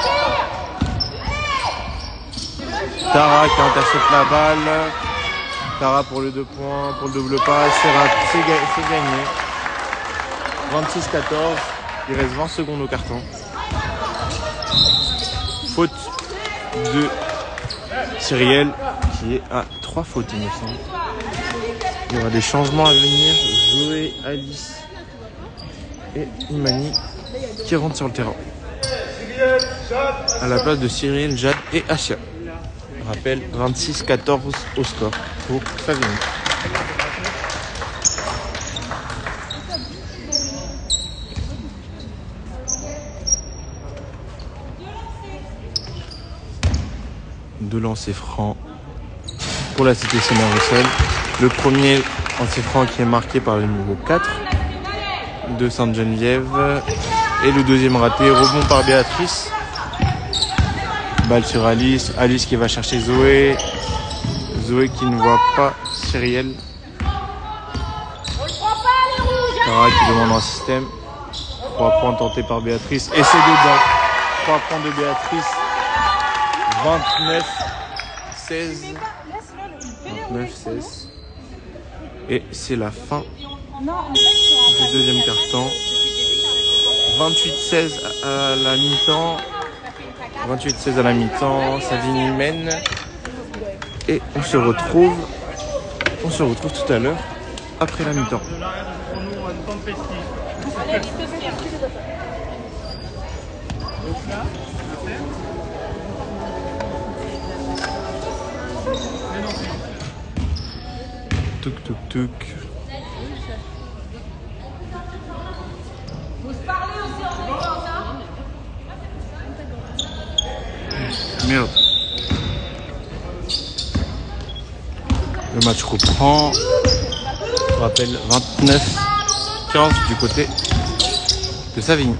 Tara qui intercepte la balle. Tara pour le 2 points, pour le double pas, c'est gagné. 26-14, il reste 20 secondes au carton. Faute de Cyrielle qui est à 3 fautes, il me semble. Il y aura des changements à venir. Zoé, Alice et Imani qui rentrent sur le terrain. À la place de Cyrielle, Jade et Asia. Rappel 26-14 au score pour Favigny. Deux lancers francs pour la Cité Saint-Russell. Le premier lancer franc qui est marqué par le numéro 4 de Sainte-Geneviève. Et le deuxième raté, rebond par Béatrice. Balle sur Alice. Alice qui va chercher Zoé. Zoé qui ne voit pas Cyrielle. Tara qui demande un système. 3 points tentés par Béatrice. Et c'est dedans. 3 points de Béatrice. 29-16. 29-16. Et c'est la fin du deuxième quart-temps. 28-16 à la mi-temps. 28-16 à la mi-temps, Savigny mène. Et on se retrouve tout à l'heure après la mi-temps. Touk touk touk. Merde. Le match reprend. Je rappelle 29-15 du côté de Savigny.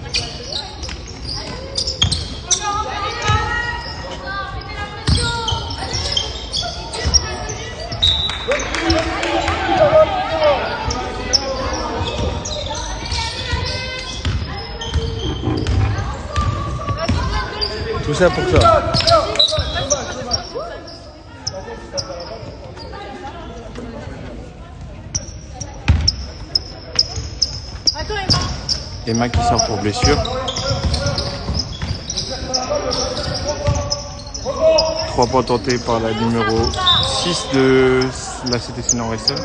Tout ça pour ça. Emma qui sort pour blessure. 3 points tentés par la numéro 6 de la Cité Saint-Russell.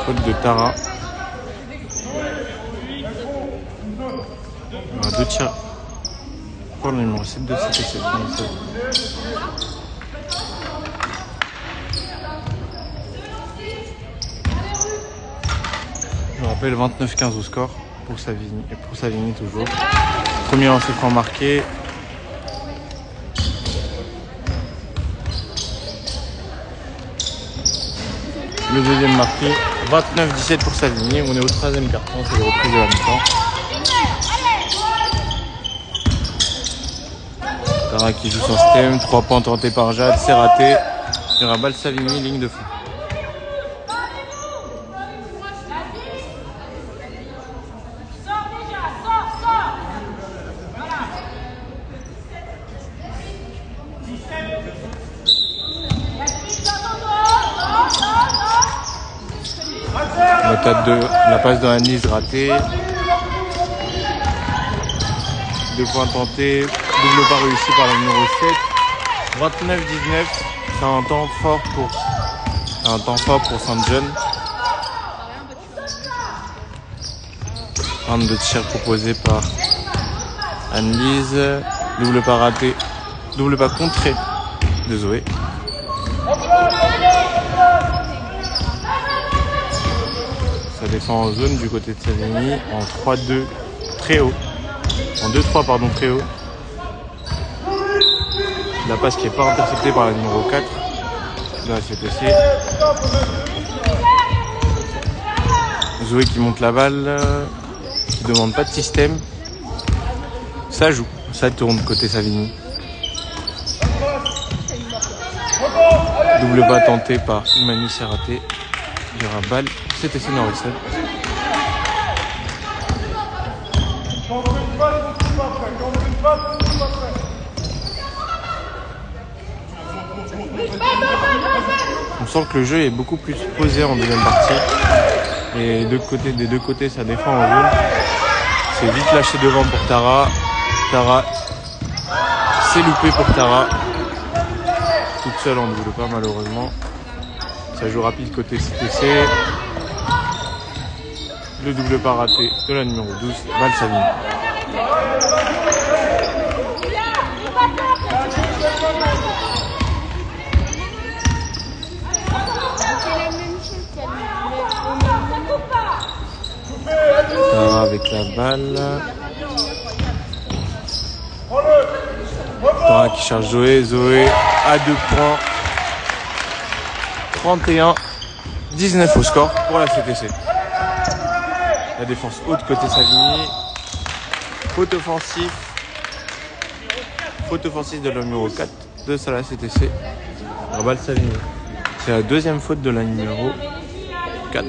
Faute de Tara. On a 2 tirs pour le numéro 7 de Cité Saint-Russell. Je rappelle 29-15 au score pour Savigny, et pour Savigny toujours. Premier lancer franc marqué. Le deuxième marqué. 29-17 pour Savigny. On est au 3e carton, c'est le reprise de la mi-temps. Tara qui joue son système. 3 points tentés par Jade, c'est raté. Il y aura balle Savigny, ligne de fond. La passe de Annelise ratée. 2 points tentés. Double pas réussi par la numéro 7. 29-19. C'est un temps fort pour Saint-John. 22 tirs proposés par Annelise. Double pas raté. Double pas contré de Zoé. Ça défend en zone du côté de Savigny en 3-2 très haut. En 2-3 pardon très haut. La passe qui n'est pas interceptée par la numéro 4 de la CTC. Zoé qui monte la balle, qui demande pas de système. Ça joue, ça tourne côté Savigny. Double pas tenté par Imani, c'est raté. Il y aura balle, CTC Norrisson. On sent que le jeu est beaucoup plus posé en deuxième partie. Et des deux côtés, ça défend en zone. C'est vite lâché devant pour Tara. Tara, c'est loupé pour Tara. Toute seule en double pas malheureusement. Ça joue rapide côté CTC. Le double pas raté de la numéro 12, Val Savigny. Tara avec la balle. Tara qui charge Zoé. Zoé à 2 points. 31-19 au score pour la CTC. La défense haute côté Savigny. Faute offensive. Faute offensive de la numéro 4 de la CTC. Val Savigny. C'est la deuxième faute de la numéro 4.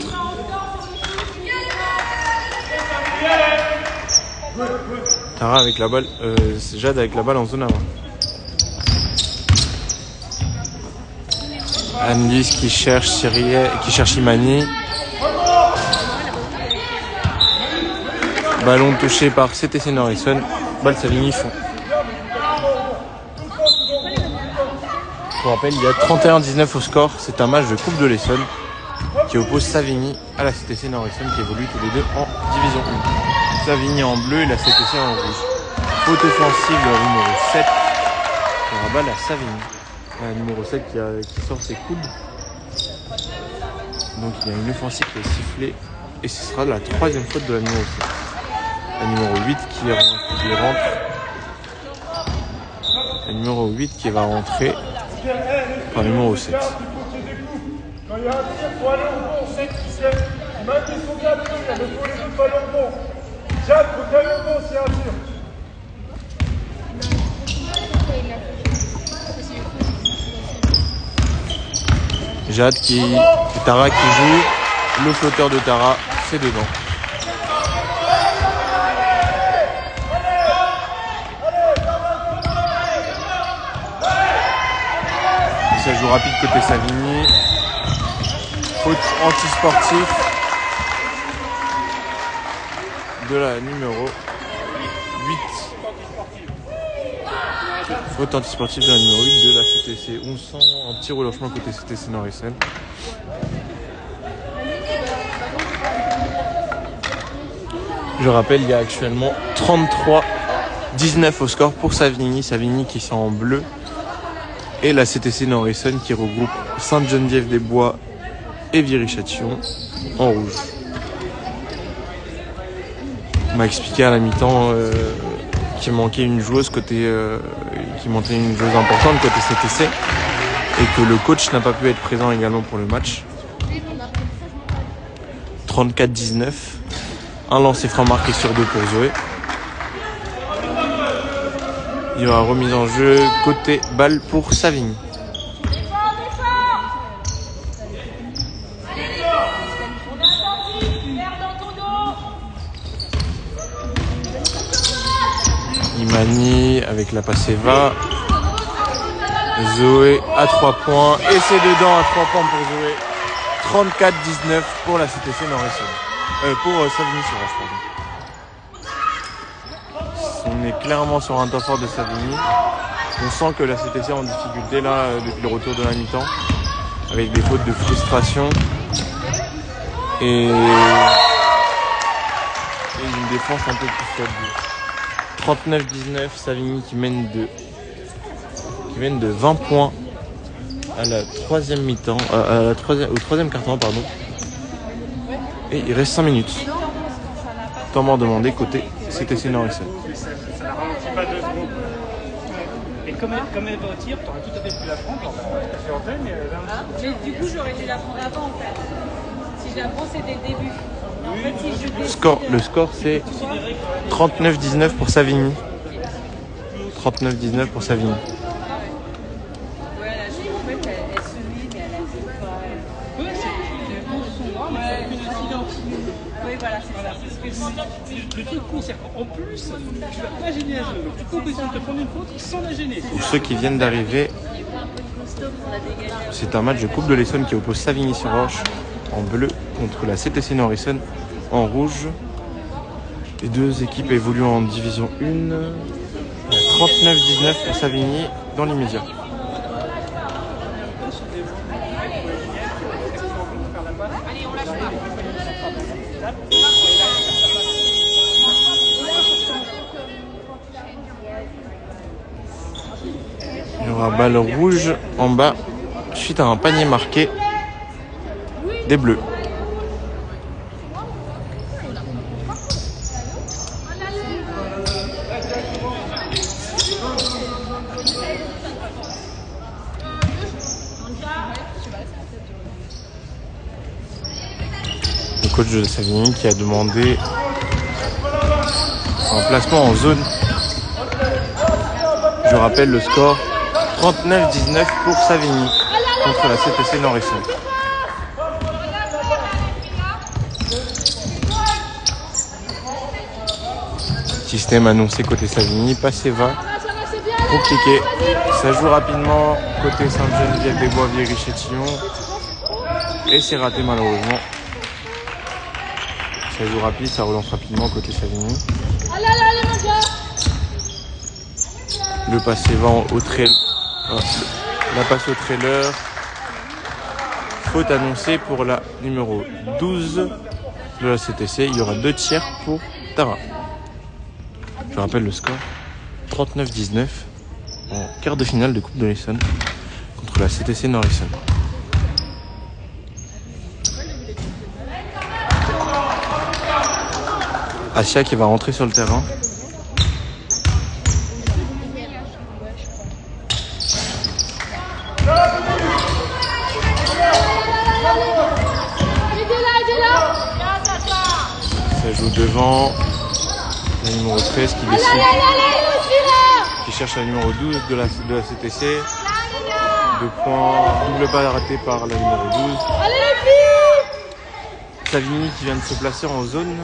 Tara avec la balle. Jade avec la balle en zone avant. Annelise qui cherche Imani. Ballon touché par CTC Norrisson. Balle Savigny fond. Je vous rappelle, il y a 31-19 au score. C'est un match de Coupe de l'Essonne qui oppose Savigny à la CTC Norrisson qui évolue tous les deux en Division 1. Savigny en bleu et la CTC en rouge. Faute offensive de la numéro 7. Et la balle à Savigny. La numéro 7 qui sort ses coudes. Donc il y a une offensive qui est sifflée. Et ce sera la troisième faute de la numéro 7. La numéro 8 qui rentre. La numéro 8 qui va rentrer par le numéro 7. Quand il y a un tir, il faut aller au bon, 7 qui sert. Imani, il faut bien le faire, il faut les deux aller au bon. Jacques, il faut bien aller au bon, c'est un tir. Jade Tara qui joue, le flotteur de Tara, c'est dedans. Ça joue rapide côté Savigny. Faute anti-sportif de la numéro 8. Faute anti-sportif de la numéro 8 de la CTC. On sent un petit relâchement côté CTC Norrisson. Je rappelle, il y a actuellement 33-19 au score pour Savigny. Savigny qui sont en bleu. Et la CTC Norrisson qui regroupe Sainte-Geneviève-des-Bois et Viry-Châtillon en rouge. On m'a expliqué à la mi-temps qu'il manquait une joueuse importante côté CTC et que le coach n'a pas pu être présent également pour le match. 34-19. Un lancer franc marqué sur 2 pour Zoé. Il y aura remise en jeu côté balle pour Savigny. Imani avec la passe Eva. Zoé à 3 points. Et c'est dedans à 3 points pour Zoé. 34-19 pour la CTC Nord-Essonne. Pour Savigny-sur-Orge, pardon. On est clairement sur un temps fort de Savigny. On sent que la CTC est en difficulté là depuis le retour de la mi-temps, avec des fautes de frustration et une défense un peu plus faible. 39-19, Savigny qui mène de 20 points à la troisième mi-temps, au troisième quart-temps, pardon. Et il reste 5 minutes. Temps mort demandé côté CTC Nord-Essonne. Ça la ralentit pas 2 secondes. Et comme elle va au tir, t'aurais tout à fait pu la prendre. Tout à fait en pleine, mais elle avait un petit. Mais du coup, j'aurais dû la prendre avant en fait. Si je la prends, c'est dès le début. Et en fait, si je décide, Le score c'est 39-19 pour Savigny. 39-19 pour Savigny. ouais, la joue, en fait, elle se met, mais elle a pas. Ouais, c'est bon son droit, mais ça aucune incidence. Oui, voilà, c'est ça. C'est ce que je me dis. Le truc con, c'est qu'en plus, tu vas pas gêner la zone. Donc tu peux essayer de te prendre une faute sans la gêner. Pour ceux qui viennent d'arriver, c'est un match de Coupe de l'Essonne qui oppose Savigny-sur-Orge en bleu contre la CTC Nord-Essonne en rouge. Les deux équipes évoluent en division 1. 39-19 pour Savigny dans l'immédiat. Il y aura balle rouge en bas suite à un panier marqué des Bleus. Le coach de Savigny qui a demandé un placement en zone. Je rappelle le score 39-19 pour Savigny contre la CTC Nord-Essonne. Système annoncé côté Savigny, passé va. Compliqué. Ça joue rapidement côté Sainte-Geneviève-des-Bois, Viry-Châtillon. Et c'est raté malheureusement. Ça joue rapide, ça relance rapidement côté Savigny. Le passé va au trailer. La passe au trailer. Faute annoncée pour la numéro 12 de la CTC. Il y aura 2 tiers pour Tara. Je rappelle le score 39-19 en quart de finale de Coupe de l'Essonne contre la CTC Nord-Essonne. Asia qui va rentrer sur le terrain. Ça joue devant la numéro 13 qui décide, qui cherche la numéro 12 de la CTC. 2 points, double pas raté par la numéro 12. Savigny qui vient de se placer en zone.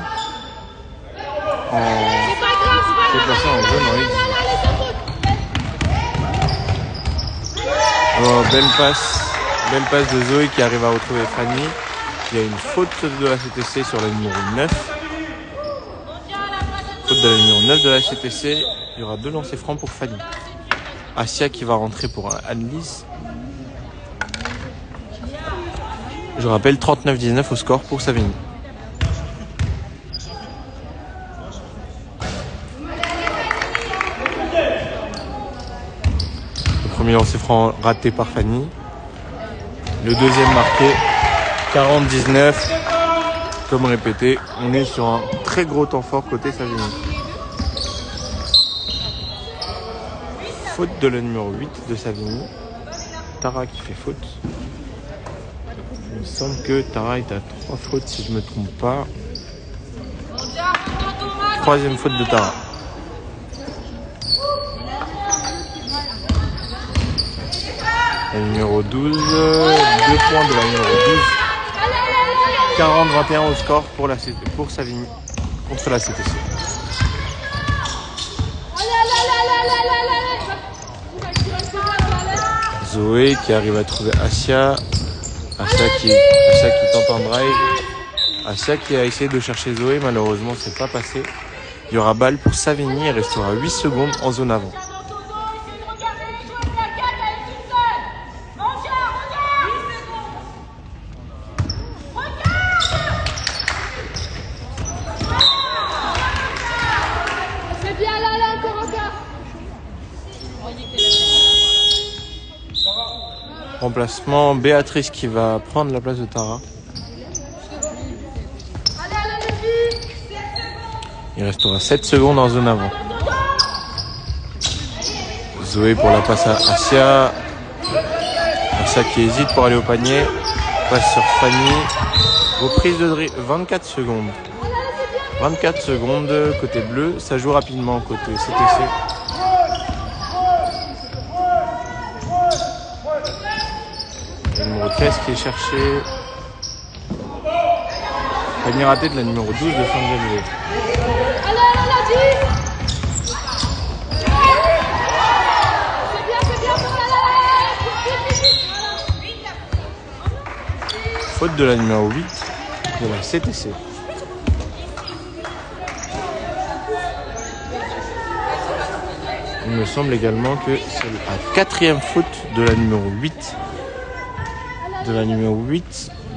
Se placer en zone en X18. Oh, belle passe de Zoé qui arrive à retrouver Fanny. Il y a une faute de la CTC sur la numéro 9. Faute de la numéro 9 de la CTC. Il y aura 2 lancers francs pour Fanny. Asia qui va rentrer pour Anne-Lise. Je rappelle 39-19 au score pour Savigny. Le premier lancer franc raté par Fanny. Le deuxième marqué. 40-19. Comme répété, on est sur un très gros temps fort côté Savigny. Faute de la numéro 8 de Savigny. Tara qui fait faute. Il me semble que Tara est à 3 fautes si je ne me trompe pas. 3e faute de Tara. La numéro 12, 2 points de la numéro 12. 40-21 au score pour Savigny contre la CTC. Zoé qui arrive à trouver Asia. Asia qui tente un drive. Asia qui a essayé de chercher Zoé, malheureusement c'est pas passé. Il y aura balle pour Savigny, il restera 8 secondes en zone avant. Remplacement Béatrice qui va prendre la place de Tara. Il restera 7 secondes en zone avant. Zoé pour la passe à Asia. Asia qui hésite pour aller au panier. Passe sur Fanny. Reprise de drill. 24 secondes. 24 secondes côté bleu. Ça joue rapidement côté CTC. Le numéro 13 qui est cherché. Panier raté de la numéro 12 de Saint-Xavier. Faute de la numéro 8 de la CTC. Il me semble également que c'est la 4e faute de la numéro 8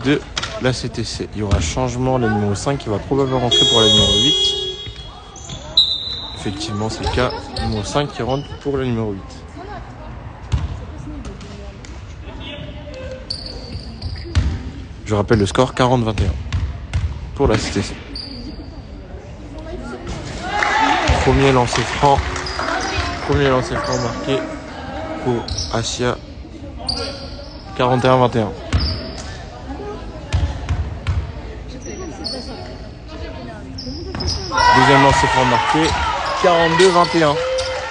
de la CTC. Il y aura changement, la numéro 5 qui va probablement rentrer pour la numéro 8. Effectivement, c'est le cas. Numéro 5 qui rentre pour la numéro 8. Je rappelle le score 40-21 pour la CTC. Premier lancer franc marqué pour Asia. 41-21. Deuxième lancer franc marqué. 42-21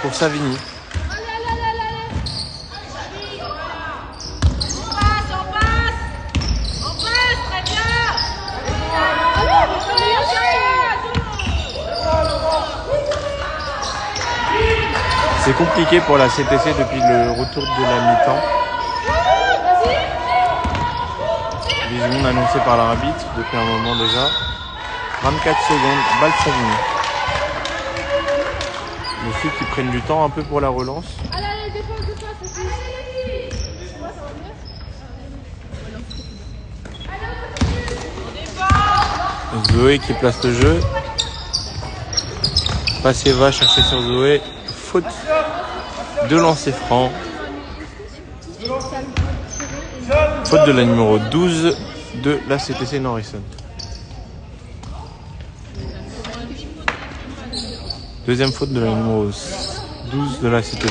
pour Savigny. C'est compliqué pour la CTC depuis le retour de la mi-temps. Vision annoncée par l'arbitre depuis un moment déjà. 24 secondes, balle Savigny. Les filles qui prennent du temps un peu pour la relance. Zoé qui place le jeu. Passé va chercher sur Zoé. Faute de lancer franc. Faute de la numéro 12 de la CTC Norrisson. Deuxième faute de la numéro 12 de la CTC.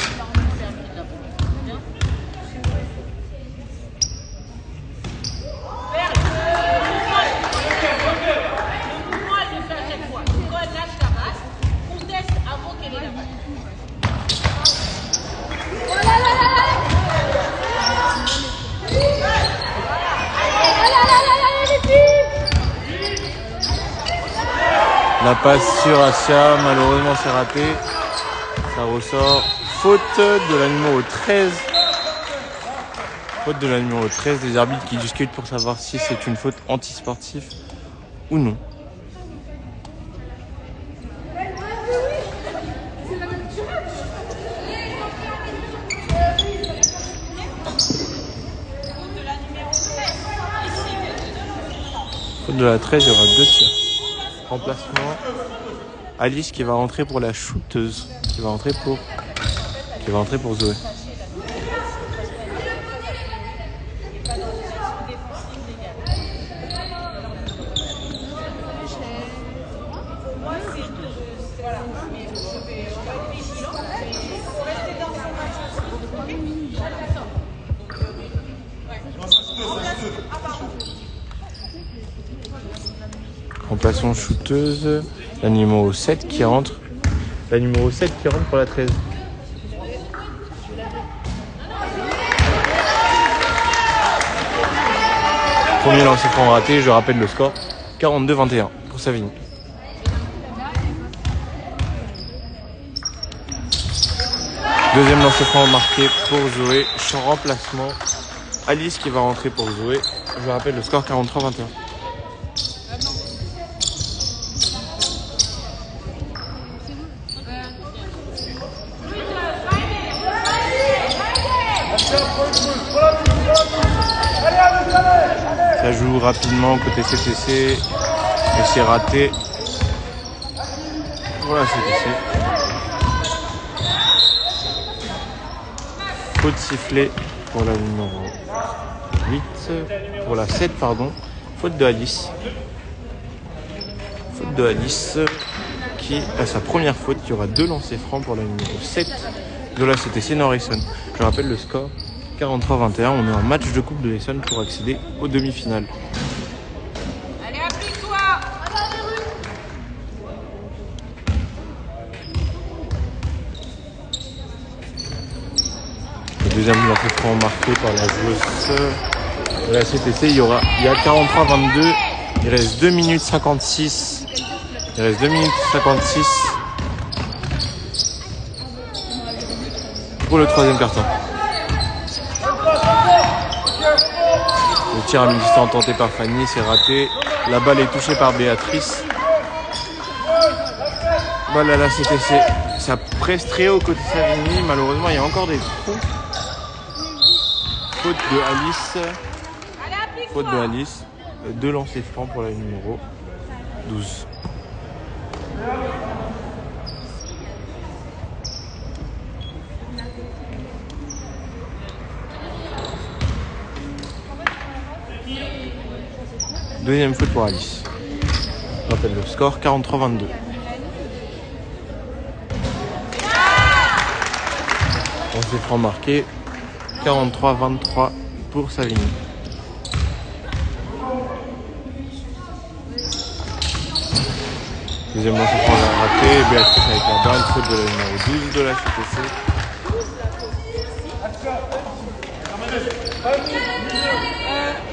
La passe sur Asia, malheureusement c'est raté. Ça ressort. Faute de la numéro 13. Faute de la numéro 13 des arbitres qui discutent pour savoir si c'est une faute antisportive ou non. Faute de la 13, il y aura 2 tirs. Remplacement. Alice qui va rentrer pour la shooteuse. Qui va rentrer pour Zoé. Remplaçons shooteuse. La numéro 7 qui rentre. La numéro 7 qui rentre pour la 13. Premier lancer franc raté, je rappelle le score. 42-21 pour Savigny. Deuxième lancer franc marqué pour Zoé. Champ remplacement. Alice qui va rentrer pour Zoé. Je rappelle le score 43-21. Ça joue rapidement côté CTC et c'est raté. Voilà CTC. Faute sifflée pour la numéro 8. Pour la 7 pardon. Faute de Alice. Faute de Alice qui a sa première faute. Il y aura 2 lancers francs pour la numéro 7 de la CTC Norrisson. Je rappelle le score 43-21. On est en match de Coupe de l'Essonne pour accéder aux demi-finales. Allez, applique-toi. Le deuxième lancer franc marqué par la joueuse de la CTC. Il y a 43-22. Il reste 2 minutes 56. Il reste 2 minutes 56 pour le troisième carton. Le tir à mi-distance tenté par Fanny, c'est raté. La balle est touchée par Béatrice. Balle à la CTC. Ça presse très haut côté Savigny. Malheureusement, il y a encore des trous. Faute de Alice. Faute de Alice. 2 lancers francs pour la numéro 12. Deuxième faute pour Alice. Je rappelle le score 43-22. On s'est franc marqué 43-23 pour Savigny. Deuxième lancer franc raté. Béatrice avec la balle. Faute de la numéro 12 de la CTC.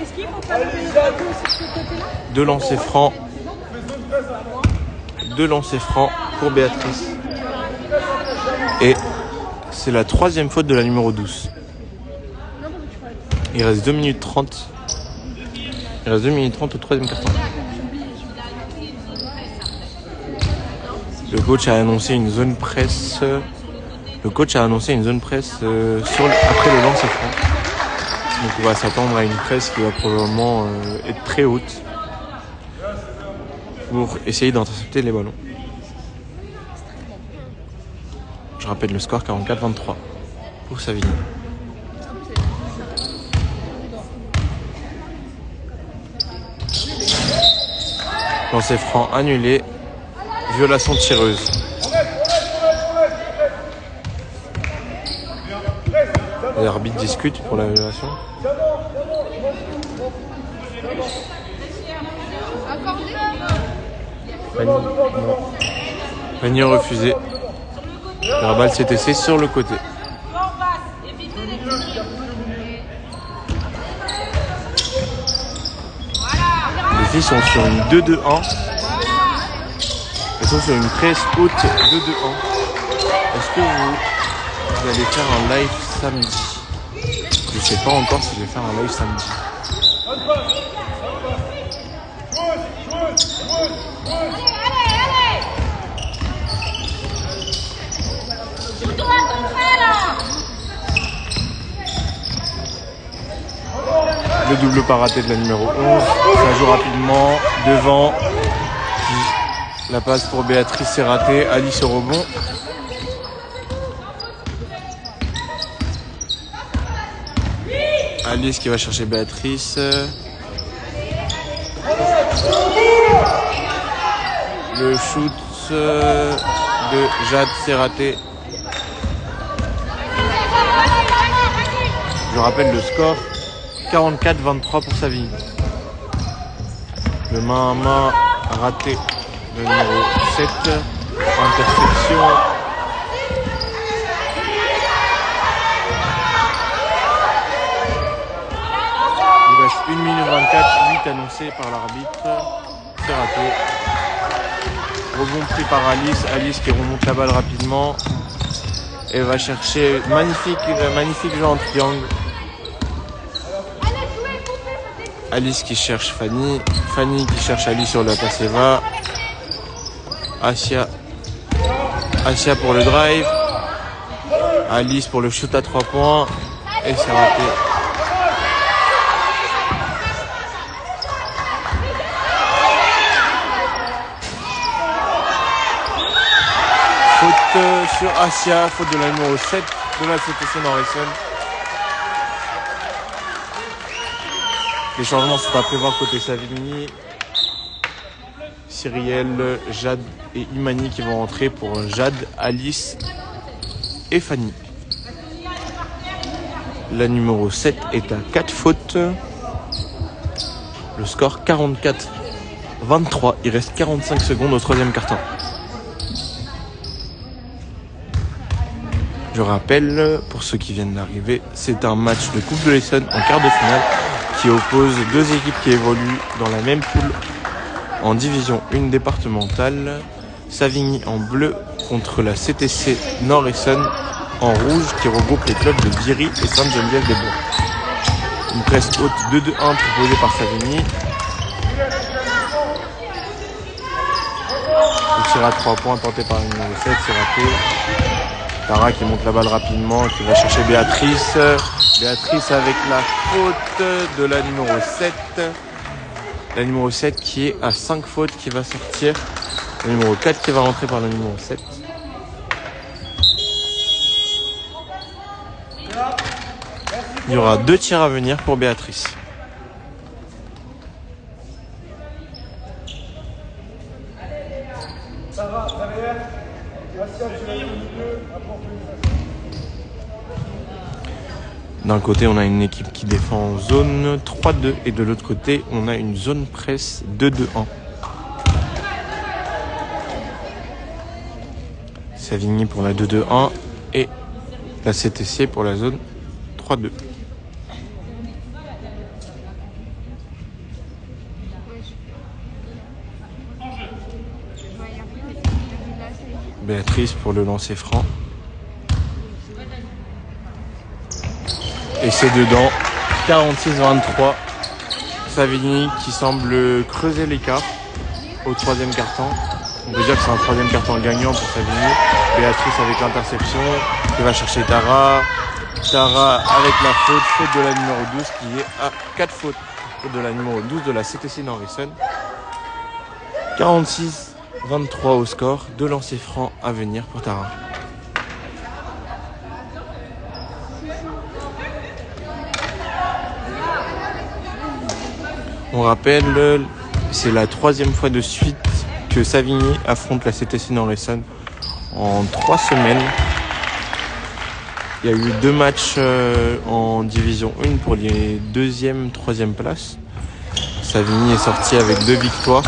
Est-ce qu'il faut pas lever le drapeau sur ce côté-là? 2 lancers francs. 2 lancers francs pour Béatrice. Et c'est la troisième faute de la numéro 12. Il reste 2 minutes 30. Il reste 2 minutes 30 au troisième carton. Le coach a annoncé une zone presse. Le coach a annoncé une zone presse après le lancer franc. Donc on va s'attendre à une presse qui va probablement être très haute pour essayer d'intercepter les ballons. Je rappelle le score 44-23 pour Savigny. Lancer franc annulé. Violation de tireuse. L'arbitre discute pour la violation. Fanny refusé. La balle CTC sur le côté. Les filles sont sur une 2-2-1. Elles sont sur une presse haute 2-2-1. Est-ce que vous allez faire un live samedi? Je ne sais pas encore si je vais faire un live samedi. Le double pas raté de la numéro 11. Ça joue rapidement devant. La passe pour Béatrice, c'est raté. Alice au rebond. Alice qui va chercher Béatrice. Le shoot de Jade, c'est raté. Je rappelle le score 44-23 pour Savigny. Le main à main raté. Le numéro 7. Interception. Il reste 1 minute 24, 8 annoncés par l'arbitre. C'est raté. Rebond pris par Alice. Alice qui remonte la balle rapidement. Et va chercher magnifique jeu en triangle. Alice qui cherche Fanny. Fanny qui cherche Alice sur la passe Eva. Asia pour le drive. Alice pour le shoot à 3 points. Et c'est raté. Faute sur Asia. Faute de la numéro 7 de la CTC Nord-Essonne. Les changements sont à prévoir côté Savigny. Cyrielle, Jade et Imani qui vont rentrer pour Jade, Alice et Fanny. La numéro 7 est à 4 fautes. Le score 44-23. Il reste 45 secondes au troisième quart-temps. Je rappelle, pour ceux qui viennent d'arriver, c'est un match de Coupe de l'Essonne en quart de finale qui oppose deux équipes qui évoluent dans la même poule en division 1 départementale. Savigny en bleu contre la CTC Nord-Essonne en rouge qui regroupe les clubs de Viry et Sainte-Geneviève-des-Bois. Une presse haute 2-2-1 proposée par Savigny. Le tir à 3 points tenté par le numéro 7, c'est raté. Tara qui monte la balle rapidement, qui va chercher Béatrice. Béatrice avec la faute de la numéro 7. La numéro 7 qui est à 5 fautes qui va sortir. Le numéro 4 qui va rentrer par le numéro 7. Il y aura 2 tirs à venir pour Béatrice. D'un côté, on a une équipe qui défend en zone 3-2 et de l'autre côté, on a une zone presse 2-2-1. Savigny pour la 2-2-1 et la CTC pour la zone 3-2. Béatrice pour le lancer franc. Et c'est dedans, 46-23. Savigny qui semble creuser l'écart au troisième quart-temps. On peut dire que c'est un troisième quart-temps gagnant pour Savigny. Béatrice avec l'interception qui va chercher Tara. Tara avec la faute de la numéro 12 qui est à 4 fautes. Faute de la numéro 12 de la CTC Nord-Essonne. 46-23 au score, 2 lancers francs à venir pour Tara. On rappelle, c'est la 3e fois de suite que Savigny affronte la CTC Nord-Essonne en 3 semaines. Il y a eu 2 matchs en division 1 pour les 2e, 3e places. Savigny est sorti avec 2 victoires.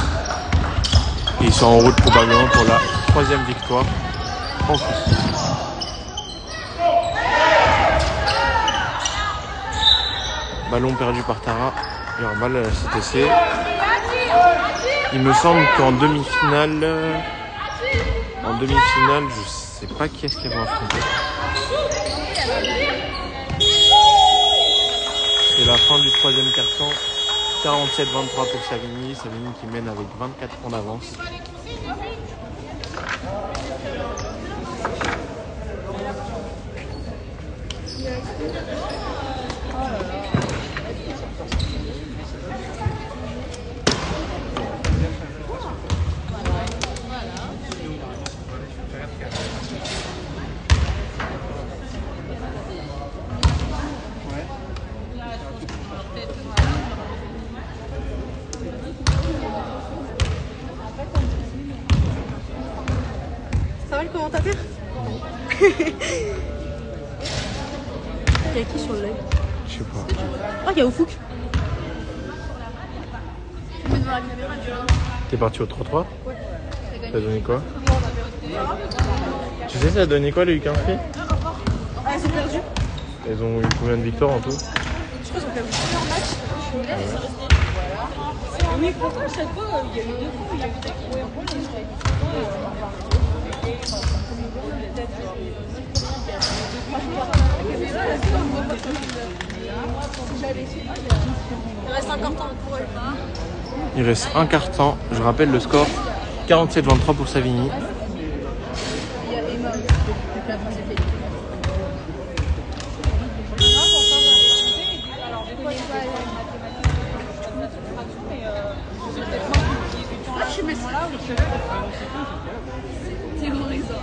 Et ils sont en route probablement pour la 3e victoire en coupe. Ballon perdu par Tara. Il y aura balle à la CTC. Il me semble qu'en demi-finale, je sais pas qui est-ce qu'ils vont affronter. C'est la fin du 3e quart-temps. 47-23 pour Savigny. Savigny qui mène avec 24 points d'avance. Ça va le commentateur? Il y a qui sur le live? Je sais pas. Oh, il y a Oufouk. T'es parti au 3-3 ? Ouais. Ça a donné quoi ? Tu sais ça a donné quoi les U15 filles ? Ah, elles ont perdu. Elles ont eu combien de victoires en tout ? Je crois qu'ils ont perdu plusieurs matchs. Oui, pourtant, chaque fois, il y a eu 2 fois, il y a eu des qui ont Il reste un quart temps pour elle. Il reste un quart temps. Je rappelle le score 47-23 pour Savigny. Il y a Emma aussi. Donc la France est fait. Alors, des fois, je fais des mathématiques, je fais des fractions, mais je sais peut-être pas qu'il y ait du temps à ce moment-là. C'est bon, ils ont.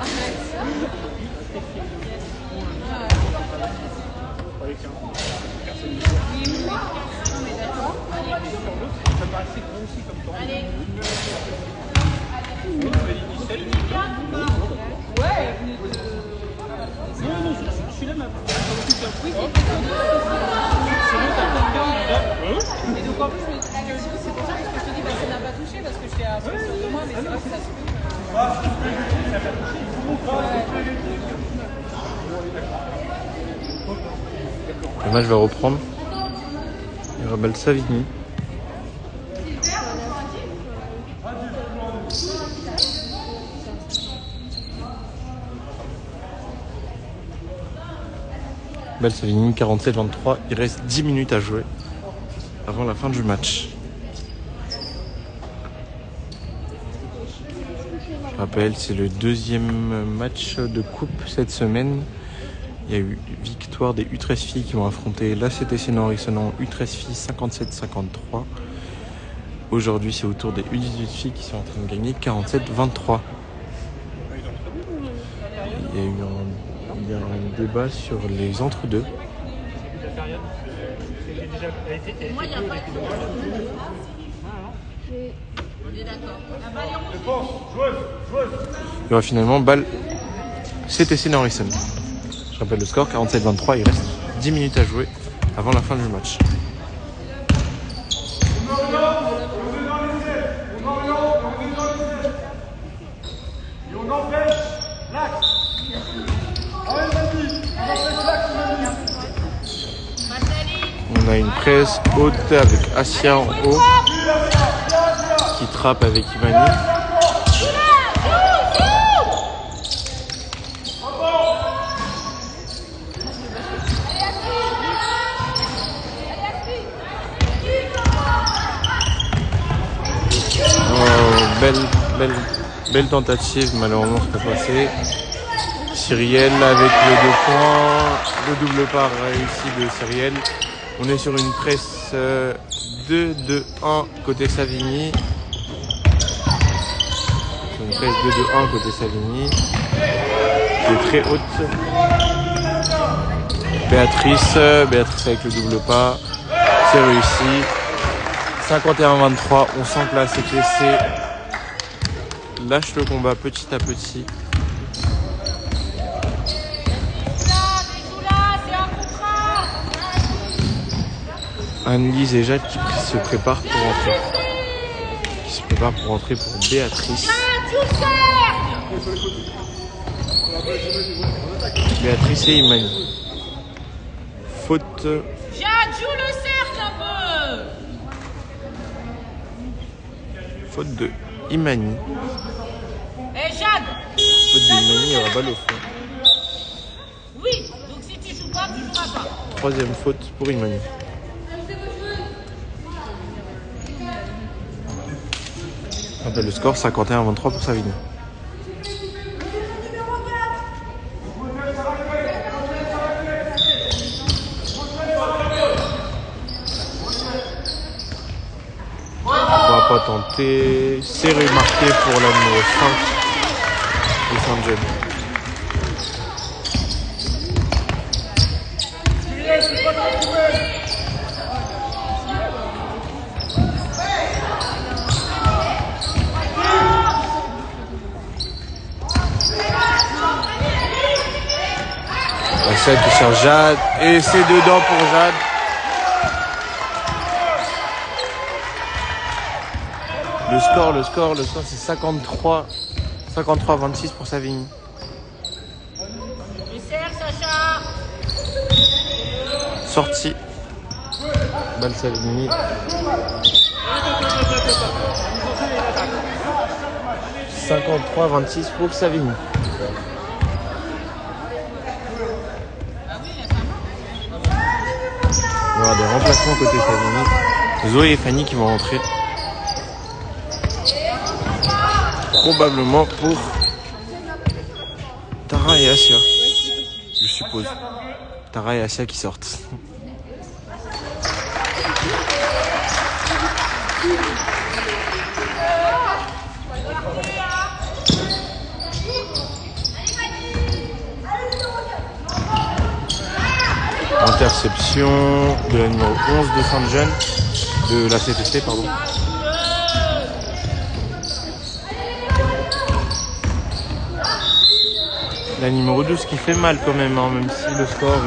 Ça paraissait gros aussi comme temps. Allez. Ouais, non, celui-là m'a oui, c'est bon, t'as Et donc en plus, c'est pour ça que je te dis, bah, ça n'a pas touché, parce que je fais à sur de moi, mais c'est vrai que ça se Le match va reprendre. Il rebelle Savigny. Belle Savigny, 47-23. Il reste 10 minutes à jouer avant la fin du match. Je rappelle, c'est le deuxième match de coupe cette semaine. Il y a eu victoire des U13 filles qui vont affronter la CTC Nord-Issonon U13 filles 57-53. Aujourd'hui, c'est au tour des U18 filles qui sont en train de gagner 47-23. Il y a eu un débat sur les entre-deux. Moi, il n'y a pas de on est d'accord. Défense, joueuse. Il y aura finalement balle CTC Nord-Issonon. Je rappelle le score 47-23. Il reste 10 minutes à jouer avant la fin du match. Et on empêche l'axe. Allez, vas-y. On empêche l'axe, On a une presse haute avec Assia en haut qui trappe avec Imani. Belle tentative, malheureusement c'est pas passé. Cyrielle avec le 2 points, le double pas réussi de Cyrielle. On est sur une presse 2-2-1 côté Savigny. Sur une presse 2-2-1 côté Savigny. Qui est très haute. Béatrice avec le double pas. C'est réussi. 51-23, on sent que la CTC lâche le combat petit à petit. Anne-Lise et Jade qui se préparent pour rentrer. Pour Béatrice. Béatrice et Imani. Faute. Jade, joue le cercle un peu. Faute de Imani. Eh Jade. Faute de Imani, il y aura balle au fond. Oui, donc si tu joues pas, tu joueras pas. Troisième faute pour Imani. Je rappelle le score 51-23 pour Savigny. On va pas tenter. C'est remarqué pour la numéro 5 de Saint-Jean. La qui cherche Jade et c'est dedans pour Jade. Le score c'est 53-26 pour Savigny. Le cercle, Sacha. Sortie. Balle Savigny. 53-26 pour Savigny. y aura des remplacements côté Savigny. Zoé et Fanny qui vont rentrer. Probablement pour Tara et Asia. Je suppose. Tara et Asia qui sortent. Interception de la numéro 11 de Saint-Jean, de la CTC, pardon. La numéro 12 qui fait mal quand même, hein, même si le score,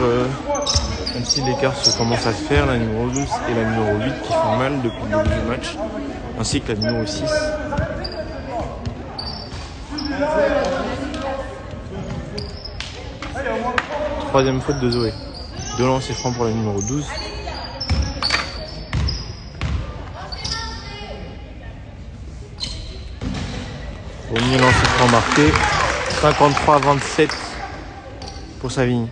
même si l'écart se commence à se faire, la numéro 12 et la numéro 8 qui font mal depuis le début du match, ainsi que la numéro 6. Troisième faute de Zoé. 2 lancers francs pour la numéro 12. Premier lancer franc marqué. 53-27 pour Savigny.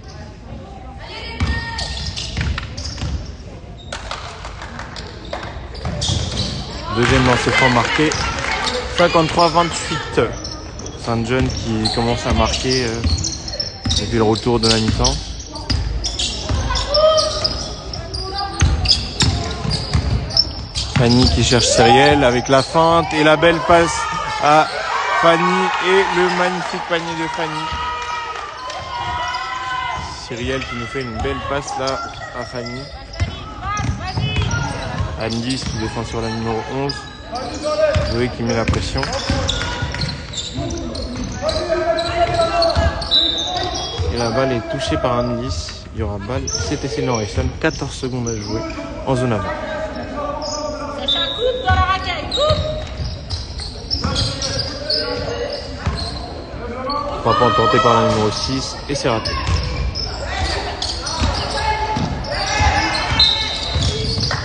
Deuxième lancer franc marqué. 53-28. Saint-Jean qui commence à marquer depuis le retour de la mi-temps. Fanny qui cherche Cyrielle avec la feinte et la belle passe à Fanny et le magnifique panier de Fanny. Cyrielle qui nous fait une belle passe là à Fanny. Anne-Lise qui défend sur la numéro 11. Zoé qui met la pression. Et la balle est touchée par Anne-Lise. Il y aura balle CTC Nord-Essonne. 14 secondes à jouer en zone avant. Frappant tenté par la numéro 6 et c'est raté.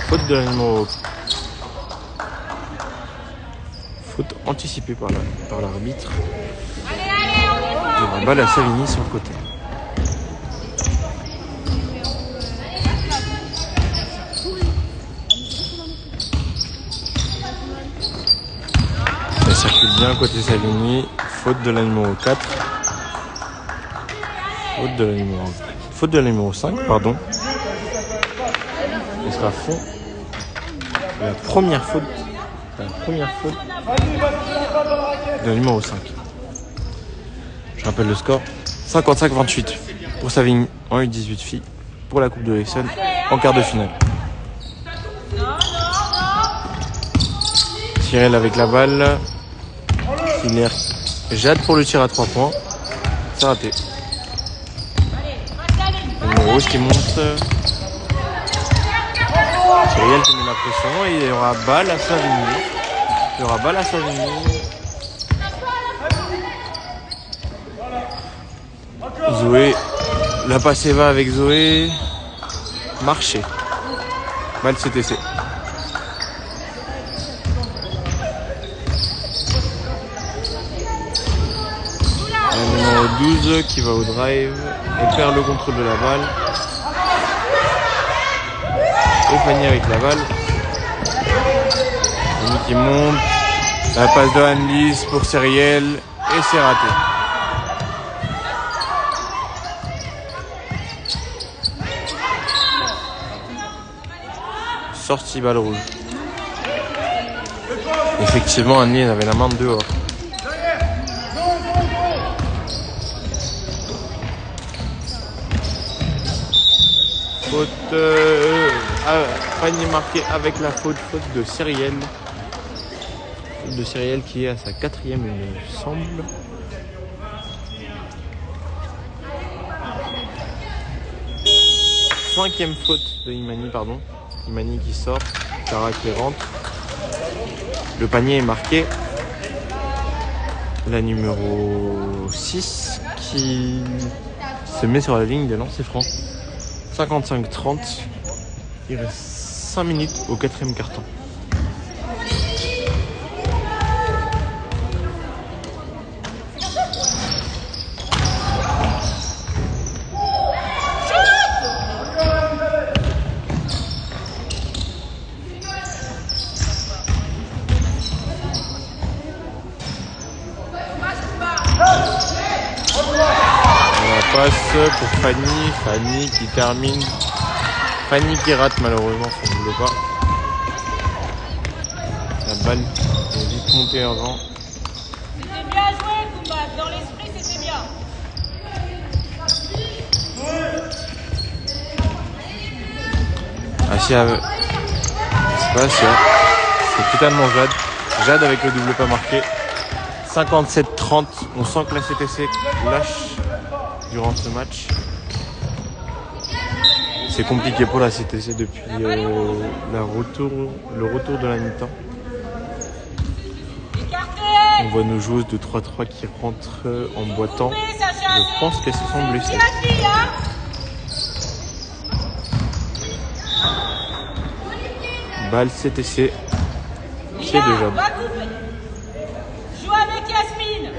Faute de la numéro... Faute anticipée par l'arbitre. La balle à Savigny sur le côté. Ça circule bien côté Savigny. Faute de la numéro 4. Faute de la numéro 5, pardon. Et sera fond. La première faute de la numéro 5. Je rappelle le score. 55-28 pour Savigny en U18 filles pour la Coupe de l'Essonne en quart de finale. Cyrielle avec la balle. Filière Jade pour le tir à 3 points. C'est raté. Le numéro 11 qui monte. Cyrielle qui met la pression et il y aura balle à Savigny. Zoé, la passe va avec Zoé. Marché. Balle CTC. La numéro 12 qui va au drive et perd le contrôle de la balle. Et Fanny avec la balle. Fanny qui monte. La passe de Anne-Lise pour Cyrielle et c'est raté. Sortie balle rouge. Effectivement, Anne-Lise avait la main dehors. Faute. Fanny marquée avec la faute de Cyrielle. Faute de Cyrielle qui est à sa 4e, il me semble. Cinquième faute de Imani, pardon. Imani qui sort, Tara qui rentre. Le panier est marqué. La numéro 6 qui se met sur la ligne des lancers francs. 55-30. Il reste 5 minutes au 4e quart-temps. pour Fanny. Fanny qui termine. Fanny qui rate malheureusement son double pas. La balle est vite montée avant. C'était bien joué, Koumba. Dans l'esprit, c'était bien. Asia, c'est pas Asia, c'est totalement Jade. Jade avec le double pas marqué. 57-30. On sent que la CTC lâche durant ce match. C'est compliqué pour la CTC depuis le retour de la mi-temps. On voit nos joueuses de 3-3 qui rentrent en boitant. Je pense qu'elles se sont blessées. Balle CTC. C'est de Jade. Joue avec Yasmine.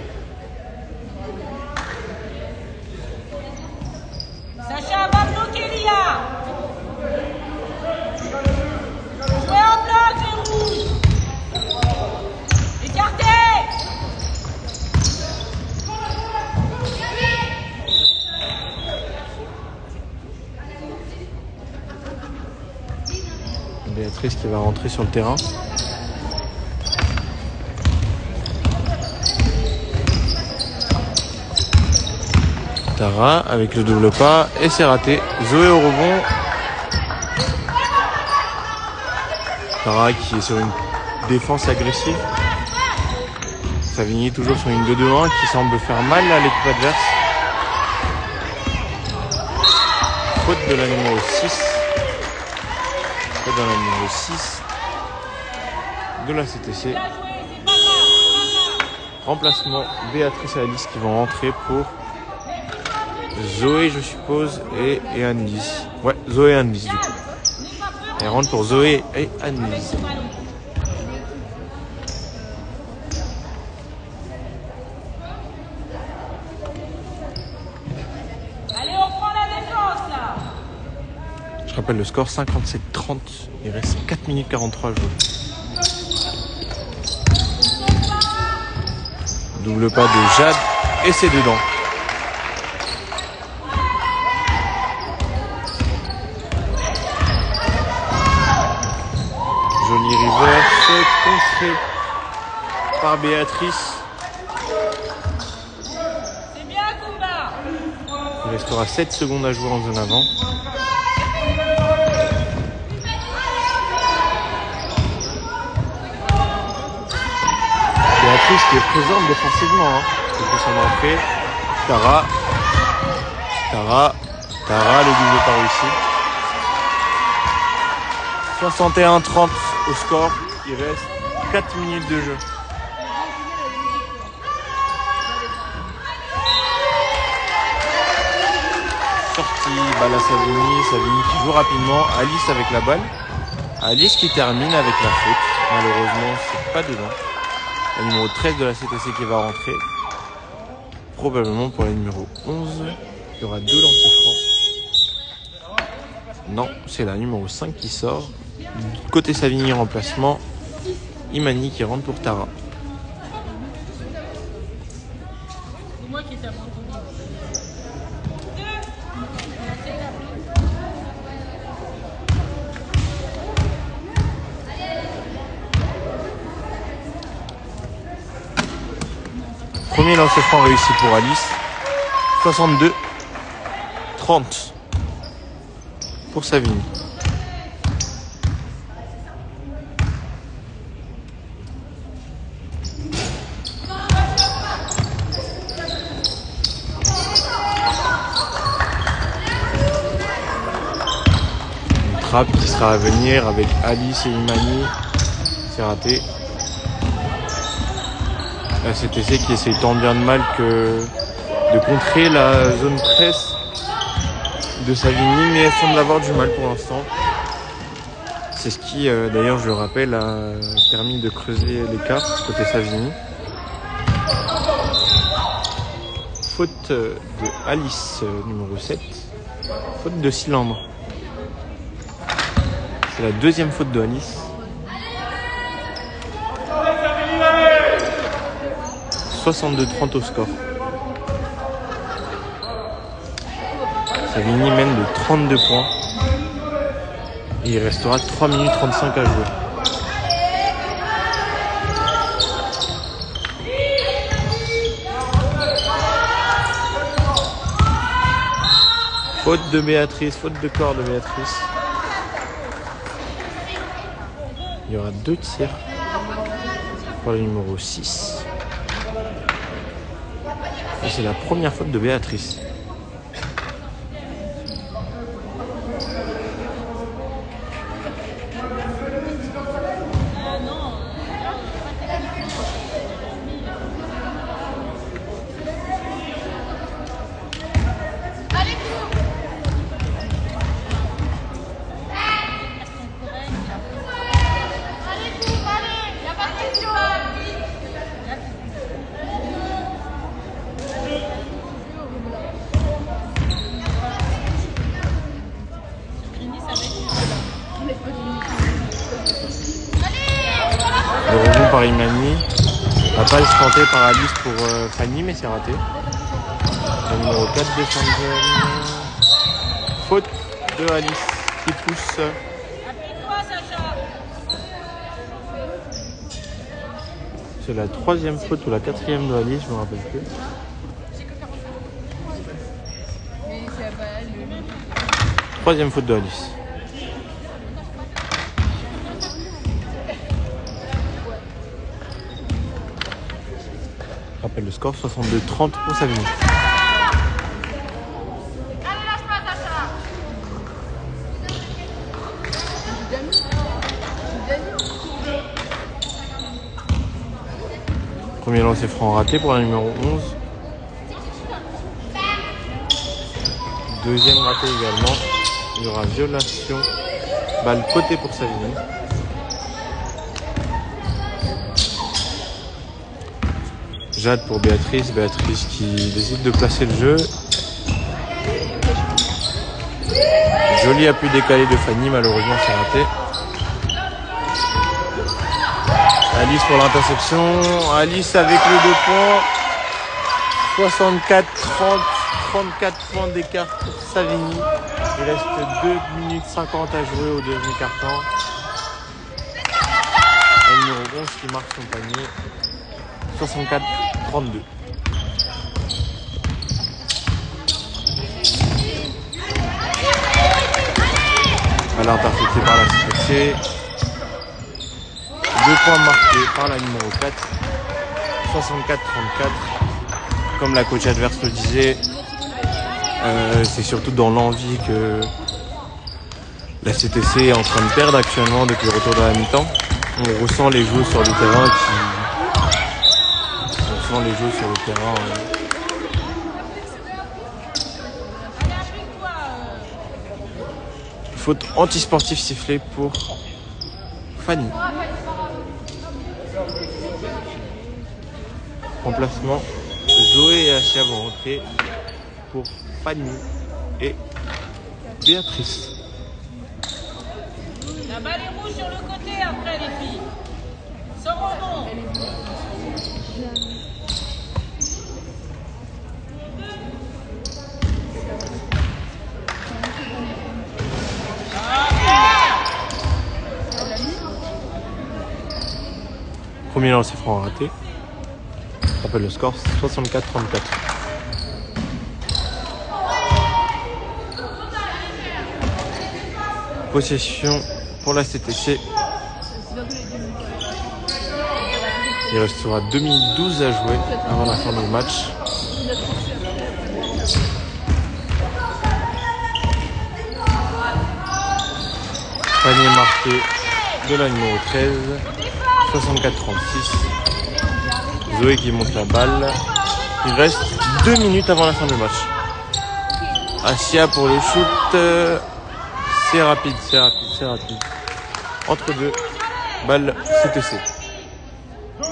Sacha va bloquer Lia. Jouez en bloc les rouges. Écartez. Béatrice qui va rentrer sur le terrain. Tara avec le double pas et c'est raté. Zoé au rebond. Tara qui est sur une défense agressive. Savigny toujours sur une 2-2-1 qui semble faire mal à l'équipe adverse. Faute de la numéro 6. Faute de la numéro 6 de la CTC. Remplacement Béatrice et Alice qui vont rentrer pour Zoé, je suppose, et Anne-Lise. Ouais, Zoé et Anne-Lise, du coup. Elle rentre pour Zoé et Anne-Lise. Allez, on prend la défense, là. Je rappelle le score 57-30. Il reste 4 minutes 43 à jouer. Double pas de Jade et c'est dedans. Jolie reverse contrée par Béatrice. C'est bien, Koumba. Il restera 7 secondes à jouer en zone avant. Béatrice qui est présente défensivement. Depuis son entrée. Tara, le double pas réussi. 61-30 au score. Il reste 4 minutes de jeu. Sortie, balle à Savigny. Savigny qui joue rapidement. Alice avec la balle. Alice qui termine avec la faute. Malheureusement, c'est pas dedans. La numéro 13 de la CTC qui va rentrer. Probablement pour la numéro 11. Il y aura 2 lancers francs. Non, c'est la numéro 5 qui sort. Côté Savigny, remplacement. Imani qui rentre pour Tara. C'est moi qui étais à mon tour. Premier lancer franc réussi pour Alice. 62-30 pour Savigny. Une trappe qui sera à venir avec Alice et Imani. C'est raté. La CTC qui essaye tant bien de mal que de contrer la zone presse de Savigny, mais elle semble avoir du mal pour l'instant. C'est ce qui, d'ailleurs, je le rappelle, a permis de creuser l'écart côté Savigny. Faute de Alice, numéro 7. Faute de cylindre. C'est la deuxième faute de Alice. 62-30 au score. Savigny mène de 32 points. Et il restera 3 minutes 35 à jouer. Faute de Béatrice, faute de corps de Béatrice. Il y aura 2 tirs pour le numéro 6. Et c'est la première faute de Béatrice. Le rebond par Imani. La passe tentée par Alice pour Fanny, mais c'est raté. Le numéro 4 de Sanjel. Faute de Alice qui pousse. C'est la 3e faute ou la 4e de Alice, je me rappelle plus. Mais c'est pas elle. 3e faute de Alice. Je rappelle le score 62-30 pour Savigny. Premier lancer franc raté pour la numéro 11. Deuxième raté également. Il y aura violation. Balle côté pour Savigny. Jade pour Béatrice. Béatrice qui décide de placer le jeu. Joli appui décalé de Fanny. Malheureusement, c'est raté. Alice pour l'interception. Alice avec le 2 points. 64-30. 34 points d'écart pour Savigny. Il reste 2 minutes 50 à jouer au dernier quart-temps. Le numéro 11 qui marque son panier. 64-32. Elle a intercepté par la CTC. 2 points marqués par la numéro 4. 64-34. Comme la coach adverse le disait, c'est surtout dans l'envie que la CTC est en train de perdre actuellement depuis le retour de la mi-temps. On ressent les joueurs sur le terrain Faute antisportive sifflée pour Fanny. Remplacement, Zoé et Asia vont rentrer pour Fanny et Béatrice. La balle est rouge sur le côté après les filles. Sans rebond. Premier lancer franc raté. Je rappelle le score 64-34. Possession pour la CTC. Il restera 2 minutes 12 à jouer avant la fin du match. Panier marqué de la numéro 13. 64-36. Zoé qui monte la balle. Il reste 2 minutes avant la fin du match. Asia pour le shoot. C'est rapide. Entre deux. Balle CTC. 2-3.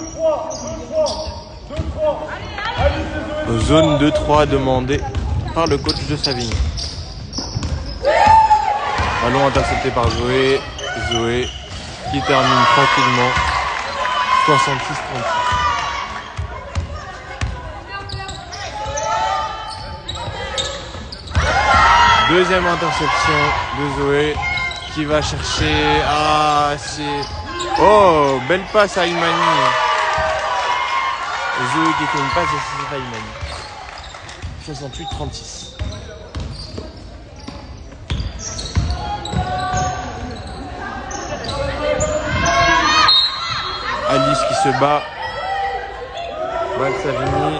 Zone 2-3 demandée par le coach de Savigny. Ballon intercepté par Zoé. Zoé qui termine tranquillement. 66-36. Deuxième interception de Zoé qui va chercher. Ah, c'est. Oh, belle passe à Imani. Zoé qui fait une passe décisive à Imani. 68-36. Alice qui se bat. Val Savigny.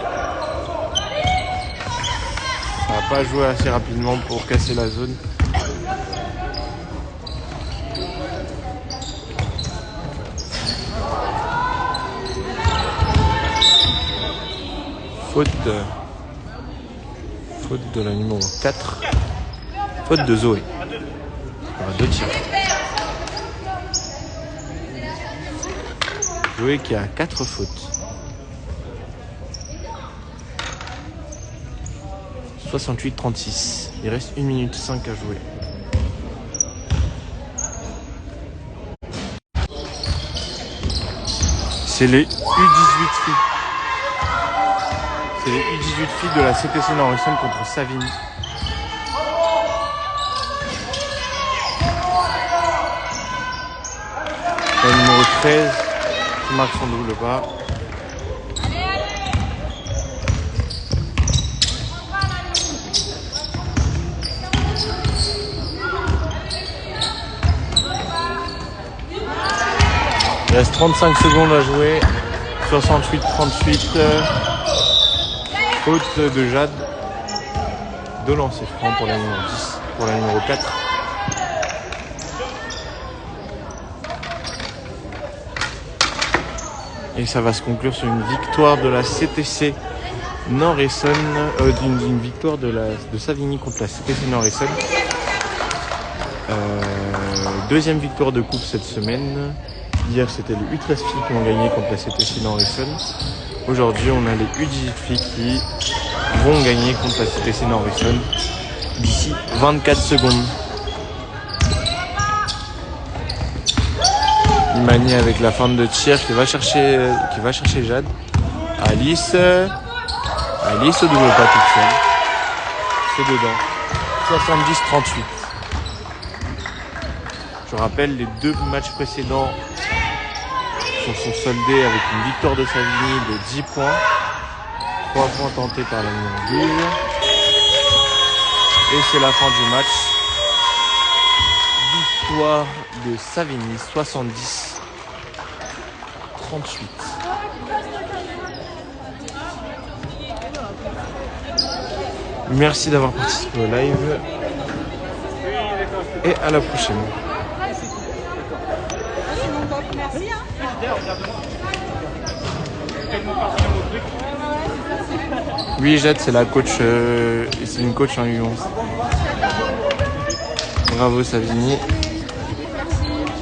Ça n'a pas joué assez rapidement pour casser la zone. Faute de la numéro 4. Faute de Zoé. Il y aura 2 tirs. Zoé qui a 4 fautes. 68-36. Il reste 1 minute 5 à jouer. C'est les U18 filles. C'est les U18 filles de la CTC Nord-Essonne contre Savigny. La numéro 13 qui marque son double pas. Il reste 35 secondes à jouer. 68-38. Faute de Jade. De lancer franc pour la numéro 10. Pour la numéro 4. Et ça va se conclure sur une victoire de la CTC Nord-Essonne. D'une victoire de Savigny contre la CTC Nord-Essonne. Deuxième victoire de coupe cette semaine. Hier, c'était les U13 filles qui ont gagné contre la CTC Nord-Essonne. Aujourd'hui, on a les U18 filles qui vont gagner contre la CTC Nord-Essonne d'ici 24 secondes. Imani avec la fin de tir qui va chercher Jade. Alice au double pas toute seule. C'est dedans. 70-38. Je rappelle, les 2 matchs précédents sont soldés avec une victoire de Savigny de 10 points. 3 points tentés par la numéro 12. Et c'est la fin du match. Victoire de Savigny, 70-38. Merci d'avoir participé au live. Et à la prochaine. Oui, Jade, c'est la coach, c'est une coach en U11. Bravo Savigny.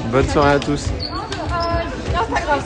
Bonne soirée à tous. Non, c'est pas grave.